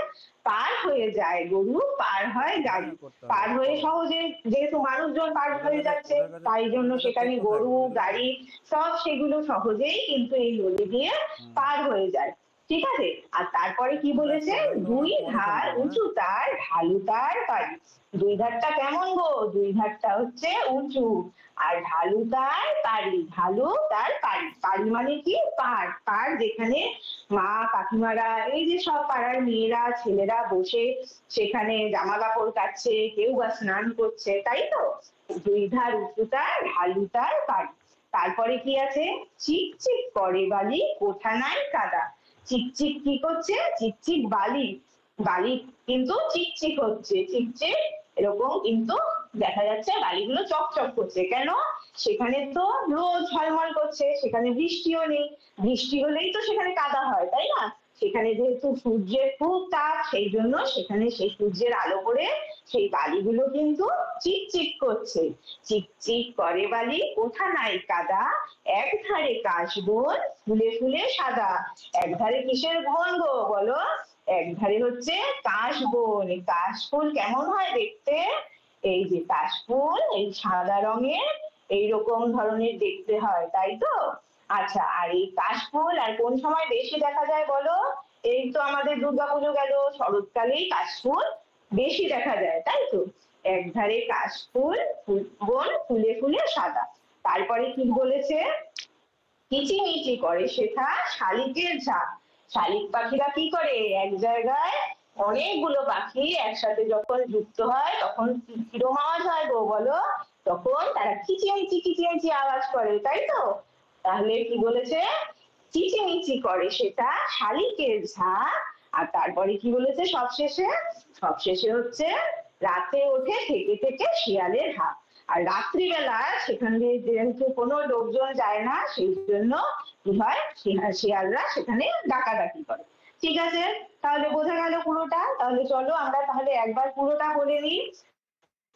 পার হয়ে যায় গরু, পার হয় গাড়ি। পার হয়ে সহজে, যেহেতু মানুষজন পার হয়ে যাচ্ছে, তাই জন্য সেখানে গরু গাড়ি সব সেগুলো সহজেই কিন্তু এই নদী দিয়ে পার হয়ে যায়, ঠিক আছে? আর তারপরে কি বলেছে? দুই ধার উঁচু তার, ঢালু তার বাড়ি। দুই ধারটা কেমন গো? দুই ধারটা হচ্ছে উঁচু, আর ঢালু তার পাড়ি। ঢালু তার পাড়ি। পাড়ি মানে কি? পাড়। পাড় যেখানে মা কাকিমারা, এই যে সব পাড়ার মেয়েরা ছেলেরা বসে সেখানে জামা কাপড় কাচ্ছে, কেউ বা স্নান করছে, তাই তো? দুই ধার উঁচু তার, ঢালু তার পাড়ি। তারপরে কি আছে? চিকচিক করে বালি, কোঠা নাই কাদা। চিকচিক কি করছে? চিকচিক বালি। বালি কিন্তু চিকচিক হচ্ছে, চিকচিক এরকম কিন্তু দেখা যাচ্ছে বালিগুলো চকচক করছে। কেন? সেখানে তো রোদ ঝলমল করছে, সেখানে বৃষ্টিও নেই। বৃষ্টি হলেই তো সেখানে কাদা হয়, তাই না? সেখানে যেহেতু সূর্যের খুব তাপ, সেই জন্য সেখানে সেই সূর্যের আলো পড়ে সেই বালিগুলো কিন্তু চিকচিক করছে। চিকচিক করে বালি, কোথা নাই কাদা, এক ধারে কাশবন, ফুলে ফুলে সাদা। এক ধারে কিসের বন গো বলো? এক ধারে হচ্ছে কাশবন। এই কাশফুল কেমন হয় দেখতে? এই যে কাশফুল এই সাদা রঙের, এইরকম ধরনের দেখতে হয়, তাই তো? আচ্ছা, আর এই কাশফুল আর কোন সময় বেশি দেখা যায় বলো? এই তো আমাদের দুর্গাপুজো গেল, শরৎকালেই কাশফুল বেশি দেখা যায়, তাই তো? এক ধারে কাশফুল, বন ফুলে ফুলে সাদা। তারপরে কি বলেছে? কিচিমিচি করে সেথা শালিকের ঝাঁক। শালিক পাখিরা কি করে? এক জায়গায় অনেকগুলো পাখি একসাথে যখন যুক্ত হয় তখন কিরম আওয়াজ হয় গো বলো? তখন তারা কিচিমিচি আওয়াজ করে, তাই তো? তাহলে কি বলেছে? কিচিমিচি করে সেটা শালিকের ঝাঁক। আর তারপরে কি বলেছে সবশেষে? সবশেষে হচ্ছে রাতে ওঠে থেকে থেকে শিয়ালের হাঁক। আর রাত্রিবেলা সেখান দিয়ে যেহেতু কোনো লোকজন যায় না, সেই জন্য কি হয়? শিয়ালরা সেখানে ডাকাডাকি করে। ঠিক আছে, তাহলে বোঝা গেল পুরোটা। তাহলে চলো আমরা তাহলে একবার পুরোটা বলে নিই।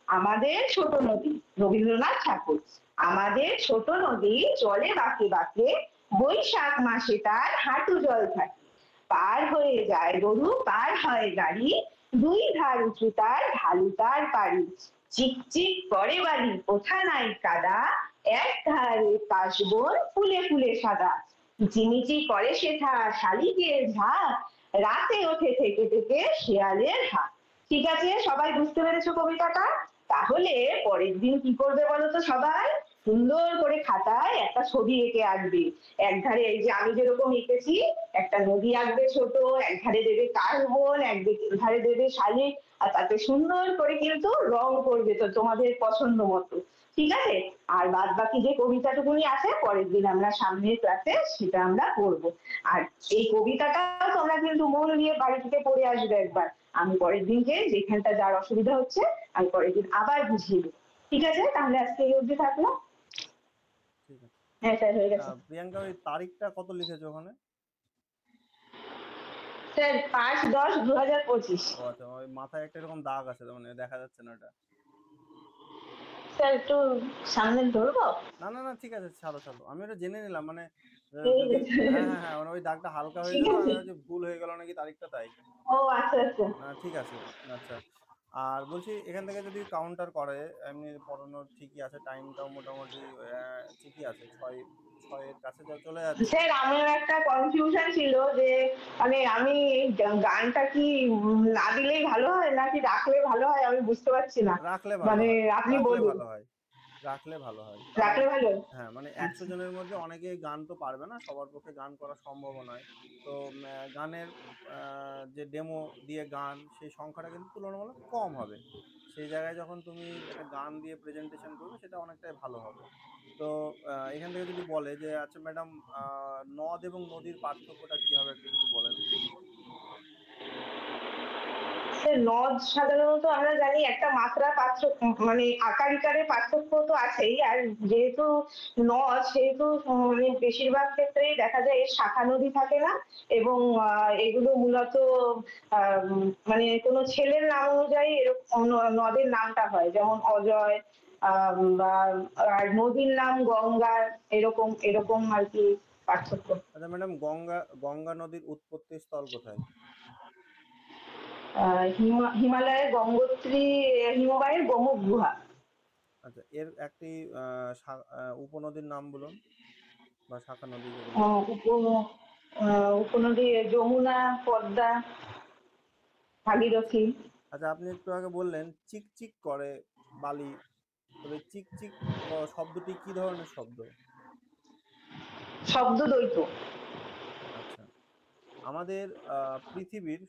আমাদের ছোট নদী, রবীন্দ্রনাথ ঠাকুর। আমাদের ছোট নদী চলে বাঁকে বাঁকে, বৈশাখ মাসে তার হাঁটু জল থাকে। পার হয়ে যায় গরু, পার হয় গাড়ি, দুই ধার উঁচু তার, ঢালু তার পাড়ি। চিকচিক করে বালি, কোথা নাই কাদা, এক ধারে কাশবন, ফুলে ফুলে সাদা। কিচিমিচি করে সেথা শালিকের ঝাঁক, রাতে ওঠে থেকে থেকে শেয়ালের হাঁক। ঠিক আছে, সবাই বুঝতে পেরেছো কবিতাটা? তাহলে পরের দিন কি করবে বলো তো সবাই? সুন্দর করে খাতায় একটা ছবি এঁকে আঁকবে। একধারে এই যে আমি যেরকম এঁকেছি, একটা নদী আঁকবে ছোট, একধারে দেবে কাশবন, একধারে দেবে শালিক, আর তাতে সুন্দর করে কিন্তু রং করবে তো তোমাদের পছন্দ মতো। ঠিক আছে? আর বাদ বাকি যে কবিতাটুকুনি আছে পরের দিন আমরা সামনের ক্লাসে সেটা আমরা পড়বো। আর এই কবিতাটা তোমরা কিন্তু মন দিয়ে বাড়ি থেকে পড়ে আসবে একবার। আমি পরের দিনকে যেখানটা যার অসুবিধা হচ্ছে আমি পরের দিন আবার বুঝিয়ে দেবো। ঠিক আছে, তাহলে আজকে এই অবধি থাকলো। ঠিক আছে। হ্যাঁ স্যার, হয়ে গেছে। প্রিয়াঙ্কা, ওই তারিখটা কত লিখেছো ওখানে? স্যার 5/10/2025। ও আচ্ছা, ওই মাথায় একটা এরকম দাগ আছে, মানে দেখা যাচ্ছে না ওটা। স্যার একটু সামনে ধরবো? না না না, ঠিক আছে, ছাড়ো ছাড়ো, আমি ওটা জেনে নিলাম, মানে যদি হ্যাঁ হ্যাঁ হ্যাঁ, মানে ওই দাগটা হালকা হয়ে ঠিক যেত, আমি আছে। ভাবছি ভুল হয়ে গেল নাকি তারিখটা, তাই। ও আচ্ছা আচ্ছা। না ঠিক আছে। আচ্ছা, আর বলছি এখান থেকে যদি কাউন্টার করে, এমনি পড়ানোর ঠিকই আছে, টাইমটাও মোটামুটি ঠিকই আছে, ছয়ের কাছে যা চলে যাচ্ছে। স্যার আমার একটা কনফিউশন ছিল যে মানে আমি গানটা কি না দিলেই ভালো হয় নাকি রাখলে ভালো হয়, আমি বুঝতে পারছি না। রাখলে ভালো মানে হয়, আপনি রাখলে বলুন। ভালো হয়, রাখলে ভালো হয়, কারণ রাখলে ভালো? হ্যাঁ, মানে 100 জনের মধ্যে অনেকে গান তো পারবে না, সবার পক্ষে গান করা সম্ভব নয়। তো গানের যে ডেমো দিয়ে গান, সেই সংখ্যাটা কিন্তু তুলনামূলক কম হবে। সেই জায়গায় যখন তুমি একটা গান দিয়ে প্রেজেন্টেশন করবে, সেটা অনেকটাই ভালো হবে। তো এখান থেকে যদি বলে যে আচ্ছা ম্যাডাম, নদ এবং নদীর পার্থক্যটা কি হবে একটু যদি বলেন। নদ সাধারণত আমরা জানি একটা মাত্রা পার্থক্য, মানে আকার ইকারের পার্থক্য তো আছেই। আর যেহেতু নদ সেহেতু মানে বেশিরভাগ ক্ষেত্রেই দেখা যায় এর শাখা নদী থাকে না, এবং এগুলো মূলত মানে কোনো ছেলের নাম অনুযায়ী এরকম নদের নামটা হয়, যেমন অজয়, বা আর নদীর নাম গঙ্গা, এরকম এরকম আর কি পার্থক্য। আচ্ছা ম্যাডাম, গঙ্গা নদীর উৎপত্তি স্থল কোথায়? হিমালয়ের গঙ্গোত্রী হিমবাহের গোমুখ গুহা। আচ্ছা, এর একটি উপনদীর নাম বলুন, বা শাখা নদী যেগুলো। উপনদী যমুনা, পদ্মা, ভাগীরথী। আচ্ছা, আপনি একটু আগে বললেন চিকচিক করে বালি, তবে চিকচিক শব্দটি কি ধরনের শব্দ? শব্দ দ্বৈত। আচ্ছা, আমাদের পৃথিবীর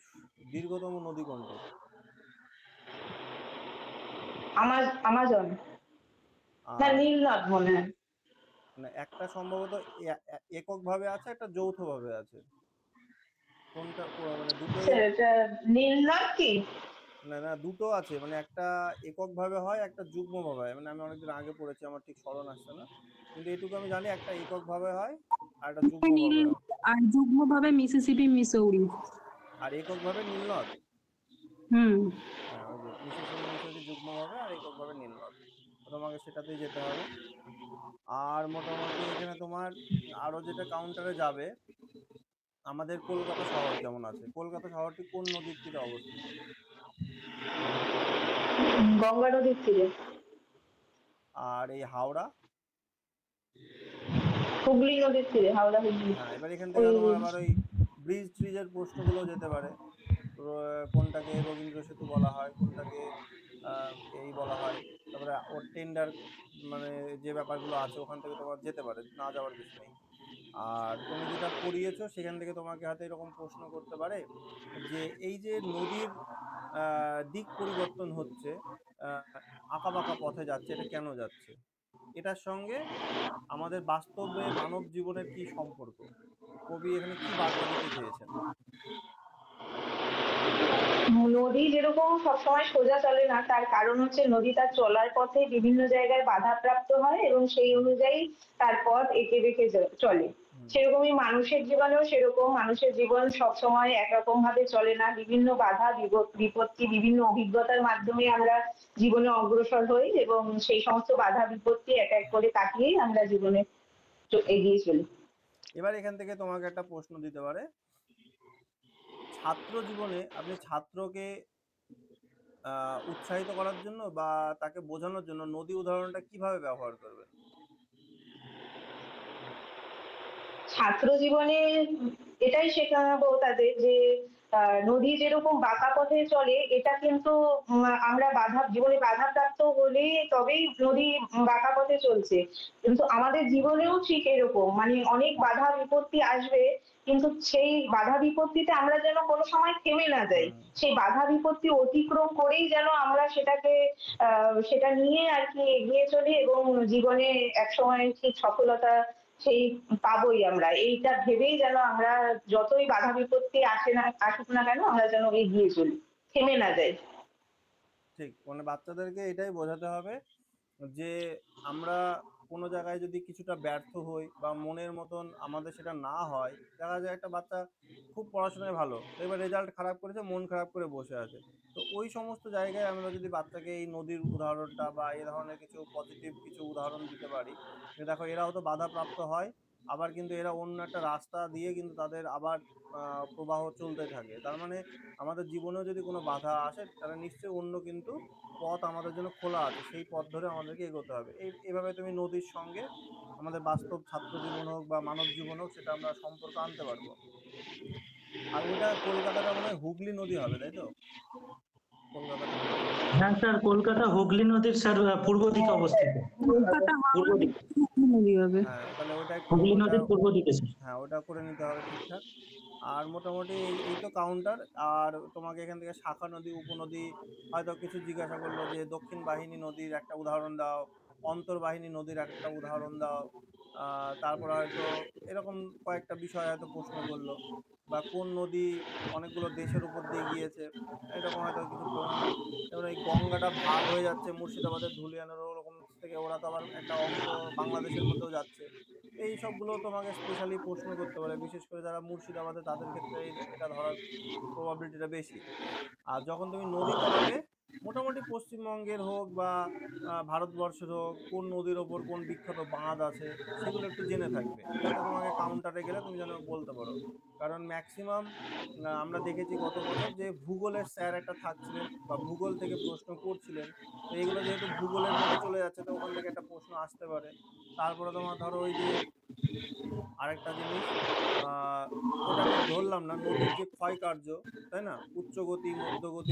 দীর্ঘতম নদী কোনটি? আমাজন না নীলনদ মনে হয়। মানে একটা সম্ভবত এককভাবে আছে, একটা যৌথভাবে আছে, কোনটা মানে দুটোই? নীলনদ কি? না না, দুটো আছে, মানে একটা এককভাবে হয়, একটা যুগ্মভাবে হয়, মানে আমি অনেকদিন আগে পড়েছি, আমার ঠিক স্মরণ আসছে না, কিন্তু এটুকু আমি জানি, একটা এককভাবে হয় আর একটা যুগ্মভাবে হয়। আর যুগ্মভাবে মিসিসিপি, মিসৌরি। আর এককভাবে নীলনদ। হুম। হ্যাঁ, ওই যে মিসিসিপি মিসৌরি যুগ্মভাবে, আর এককভাবে নীলনদ। তোমাকে সেটাতেই যেতে হবে। আর মোটামুটি এখানে তোমার আরো যেটা কাউন্টারে যাবে, আমাদের কলকাতা শহর যেমন আছে, কলকাতা শহরটি কোন নদীর তীরে অবস্থিত? গঙ্গা নদীর তীরে। আর এই হাওড়া? হুগলি নদীর তীরে, হাওড়া হুগলি। হ্যাঁ, এবার এখান থেকে তোমার আবার ওই ব্রিজ ট্রিজের প্রশ্নগুলো যেতে পারে, কোনটাকে রবীন্দ্র সেতু বলা হয়, কোনটাকে এই বলা হয়, তারপরে ওর টেন্ডার, মানে যে ব্যাপারগুলো আছে ওখান থেকে তোমার যেতে পারে, না যাওয়ার কিছু নেই। আর তুমি যেটা পড়িয়েছো সেখান থেকে তোমাকে হাতে এরকম প্রশ্ন করতে পারে যে এই যে নদীর দিক পরিবর্তন হচ্ছে, আঁকা বাঁকা পথে যাচ্ছে, এটা কেন যাচ্ছে, এটার সঙ্গে আমাদের বাস্তবে মানব জীবনের কি সম্পর্ক, কবি এখানে কি বার্তা দিতে চেয়েছেন? নদী যেরকম সবসময় সোজা চলে না, তার কারণ হচ্ছে নদী তার চলার পথে বিভিন্ন জায়গায় বাধাপ্রাপ্ত হয় এবং সেই অনুযায়ী তার পথ এঁকে বেঁকে চলে। সেরকমই মানুষের জীবনেও সেরকম। মানুষের জীবন সবসময় একরকম ভাবে চলে না, বিভিন্ন বাধা বিপত্তি, বিভিন্ন অভিজ্ঞতার মাধ্যমে আমরা জীবনে অগ্রসর হই এবং সেই সমস্ত বাধা বিপত্তি এক এক করে কাটিয়েই আমরা জীবনে এগিয়ে চলি। এবার এখান থেকে তোমাকে একটা প্রশ্ন দিতে পারে, ছাত্র জীবনে আপনি ছাত্রকে উৎসাহিত করার জন্য বা তাকে বোঝানোর জন্য নদী উদাহরণটা কিভাবে ব্যবহার করবেন? ছাত্র জীবনে এটাই শেখাবো তাদের যে নদী যেরকম বাঁকা পথে চলে, এটা কিন্তু আমরা জীবনে বাধাপ্রাপ্ত হলে তবেই নদী বাঁকা পথে চলছে, কিন্তু আমাদের জীবনেও ঠিক এরকম, মানে অনেক বাধা বিপত্তি আসবে, কিন্তু সেই বাধা বিপত্তিতে আমরা যেন কোনো সময় থেমে না যাই, সেই বাধা বিপত্তি অতিক্রম করেই যেন আমরা সেটা নিয়ে আর কি এগিয়ে চলি এবং জীবনে একসময় ঠিক সফলতা সেই পাবোই আমরা, এইটা ভেবেই যেন আমরা যতই বাধা বিপত্তি আসুক না কেন আমরা যেন এগিয়ে চলি, থেমে না যাই। ঠিক, মানে বাচ্চাদেরকে এটাই বোঝাতে হবে যে আমরা কোনো জায়গায় যদি কিছুটা ব্যর্থ হই বা মনের মতন আমাদের সেটা না হয়, দেখা যায় একটা বাচ্চা খুব পড়াশোনায় ভালো, এবার রেজাল্ট খারাপ করেছে, মন খারাপ করে বসে আছে, তো ওই সমস্ত জায়গায় আমরা যদি বাচ্চাকে এই নদীর উদাহরণটা বা এই ধরনের কিছু পজিটিভ কিছু উদাহরণ দিতে পারি, যে দেখো এরাও তো বাধাপ্রাপ্ত হয়, আবার কিন্তু এরা অন্য একটা রাস্তা দিয়ে কিন্তু তাদের আবার প্রবাহ চলতে থাকে, তার মানে আমাদের জীবনেও যদি কোনো বাধা আসে তাহলে নিশ্চয়ই অন্য কিন্তু পথ আমাদের জন্য খোলা আছে, সেই পথ ধরে আমাদেরকে এগোতে হবে। এইভাবে তুমি নদীর সঙ্গে আমাদের বাস্তব ছাত্র জীবন হোক বা মানব জীবন হোক সেটা আমরা সম্পর্ক আনতে পারবো। আর ওটা কলকাতাটা মনে হয় হুগলি নদী হবে, তাই তো? কলকাতাটা হ্যাঁ স্যার, কলকাতা হুগলি নদীর স্যার পূর্ব দিকে অবস্থিত। পূর্ব দিকে হ্যাঁ, তাহলে ওটা হুগলি নদীর পূর্ব দিকে। হ্যাঁ, ওটা করে নিতে হবে ঠিকঠাক। আর মোটামুটি এই তো কাউন্টার। আর তোমাকে এখান থেকে শাখা নদী, উপনদী হয়তো কিছু জিজ্ঞাসা করলো যে দক্ষিণ বাহিনী নদীর একটা উদাহরণ দাও, অন্তর্বাহিনী নদীর একটা উদাহরণ দাও, তারপরে হয়তো এরকম কয়েকটা বিষয় হয়তো প্রশ্ন করলো, বা কোন নদী অনেকগুলো দেশের উপর দিয়ে গিয়েছে, এরকম হয়তো কিছু যেমন এই গঙ্গাটা ভাগ হয়ে যাচ্ছে মুর্শিদাবাদের ধুলিয়ানের ওরকম থেকে, ওরা তো আবার একটা অংশ বাংলাদেশের মধ্যেও যাচ্ছে, এই সবগুলো তোমাকে স্পেশালি প্রশ্ন করতে পারে, বিশেষ করে যারা মুর্শিদাবাদে তাদের ক্ষেত্রে এটা ধরার প্রবাবিলিটিটা বেশি। আর যখন তুমি নদী পড়াবে, মোটামুটি পশ্চিমবঙ্গের হোক বা ভারতবর্ষের হোক, কোন নদীর ওপর কোন বিখ্যাত বাঁধ আছে সেগুলো একটু জেনে থাকবে, যাতে তোমাকে কাউন্টারে গেলে তুমি যেন বলতে পারো। কারণ ম্যাক্সিমাম আমরা দেখেছি গত বছর যে ভূগোলের স্যার একটা থাকছিলেন বা ভূগোল থেকে প্রশ্ন করছিলেন, তো এগুলো যেহেতু ভূগোলের মধ্যে চলে যাচ্ছে তো ওখান থেকে একটা প্রশ্ন আসতে পারে। তারপরে তোমার ধরো ওই যে আরেকটা জিনিস, ওটা আমি ধরলাম না, নদীর যে ক্ষয় কার্য, তাই না, উচ্চগতি মধ্যগতি,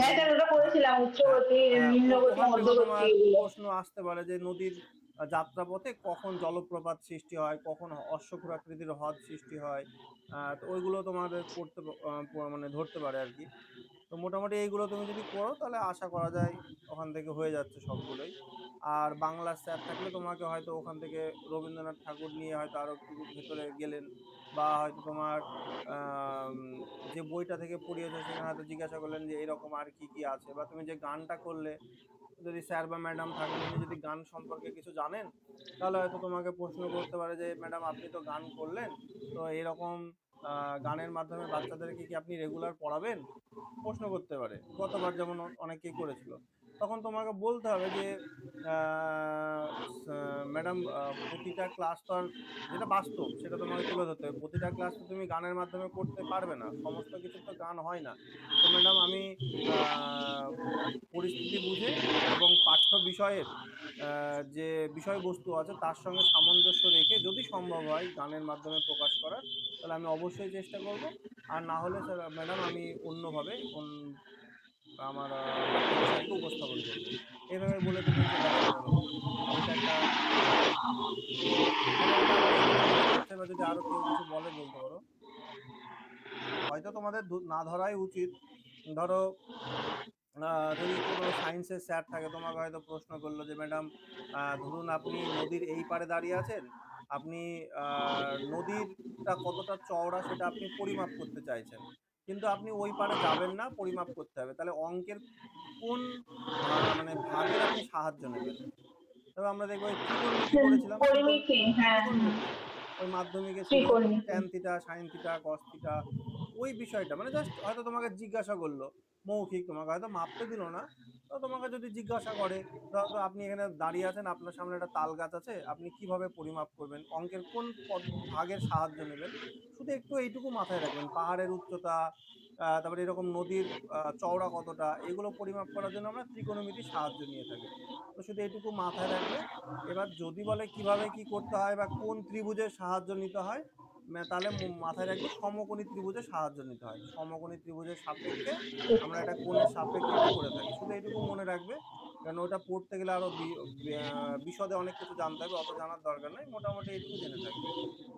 প্রশ্ন আসতে পারে যে নদীর যাত্রাপথে কখন জলপ্রপাত সৃষ্টি হয়, কখন অশ্বক্ষুরাকৃতির হ্রদ সৃষ্টি হয়, তো ওইগুলো তোমাদের পড়তে মানে ধরতে পারে আর কি। তো মোটামুটি এইগুলো তুমি যদি করো তাহলে আশা করা যায় ওখান থেকে হয়ে যাচ্ছে সবগুলোই। আর বাংলার স্যার থাকলে তোমাকে হয়তো ওখান থেকে রবীন্দ্রনাথ ঠাকুর নিয়ে হয়তো আরো একটু ভেতরে গেলেন, বা হয়তো তোমার যে বইটা থেকে পড়িয়েছো সেখানে হয়তো জিজ্ঞাসা করলেন যে এরকম আর কি কি আছে, বা তুমি যে গানটা করলে যদি স্যার বা ম্যাডাম থাকেন উনি যদি গান সম্পর্কে কিছু জানেন তাহলে হয়তো তোমাকে প্রশ্ন করতে পারে যে ম্যাডাম আপনি তো গান করলেন, তো এরকম গানের মাধ্যমে বাচ্চাদেরকে কি আপনি রেগুলার পড়াবেন, প্রশ্ন করতে পারে, গতবার যেমন অনেকেই করেছিল। তখন তোমাকে বলতে হবে যে ম্যাডাম প্রতিটা ক্লাস তো আর যেটা বাস্তব সেটা তোমাকে তুলে ধরতে হবে, প্রতিটা ক্লাস তো তুমি গানের মাধ্যমে করতে পারবে না, সমস্ত কিছু তো গান হয় না, তো ম্যাডাম আমি পরিস্থিতি বুঝে এবং পাঠ্য বিষয়ের যে বিষয়বস্তু আছে তার সঙ্গে সামঞ্জস্য রেখে যদি সম্ভব হয় গানের মাধ্যমে প্রকাশ করার, তাহলে আমি অবশ্যই চেষ্টা করব, আর না হলে স্যার ম্যাডাম আমি অন্যভাবে আমার বিষয়কে উপস্থাপন করব, এইভাবে বলে তুমি চলে আসতে পারো। এটা একটা, এবার যদি আরো কেউ কিছু বলে বলতে পারো, হয়তো তোমাদের না ধরাই উচিত। ধরো যদি কোনো সায়েন্সের স্যার থাকে তোমাকে হয়তো প্রশ্ন করলো যে ম্যাডাম ধরুন আপনি নদীর এই পারে দাঁড়িয়ে আছেন, আপনি নদীরটা কতটা চওড়া সেটা আপনি পরিমাপ করতে চাইছেন, কিন্তু আপনি ওই পারে যাবেন না, পরিমাপ করতে হবে, তাহলে অঙ্কের কোন মানে ভাগের আপনি সাহায্য নেবেন? তবে আমরা দেখবো ত্রিকোণমিতি করেছিলাম, ওই মাধ্যমিকে ছিল ত্রিকোণমিতি। Tan theta, sine theta, cos theta, ওই বিষয়টা মানে জাস্ট হয়তো তোমাকে জিজ্ঞাসা করলো মৌখিক, তোমাকে হয়তো মাপতে দিল না, তো তোমাকে যদি জিজ্ঞাসা করে ধরো তো আপনি এখানে দাঁড়িয়ে আছেন, আপনার সামনে একটা তাল গাছ আছে, আপনি কিভাবে পরিমাপ করবেন, অঙ্কের কোন ভাগের সাহায্য নেবেন, শুধু একটু এইটুকু মাথায় রাখবেন। পাহাড়ের উচ্চতা, তারপরে এরকম নদীর চওড়া কতটা, এগুলো পরিমাপ করার জন্য আমরা ত্রিকোণমিতির সাহায্য নিয়ে থাকি। তো শুধু এইটুকু মাথায় রাখবে। এবার যদি বলে কিভাবে কি করতে হয় বা কোন ত্রিভুজের সাহায্য নিতে হয়, তাহলে মাথায় রাখবে সমকোণী ত্রিভুজের সাহায্য নিতে হয়। সমকোণী ত্রিভুজের সাপেক্ষে আমরা এটা কোণের সাপেক্ষে এটা করে থাকি, শুধু এইটুকু মনে রাখবে। কারণ ওটা পড়তে গেলে আরো বিশদে অনেক কিছু জানতে হবে, অত জানার দরকার নেই, মোটামুটি এইটুকু জেনে থাকবে।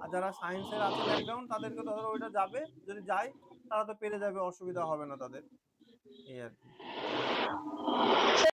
আর যারা সায়েন্সের আছে ব্যাকগ্রাউন্ড, তাদেরকে তো ধরো ওইটা যাবে, যদি যায় তারা তো পেরে যাবে, অসুবিধা হবে না তাদের, এই আর কি।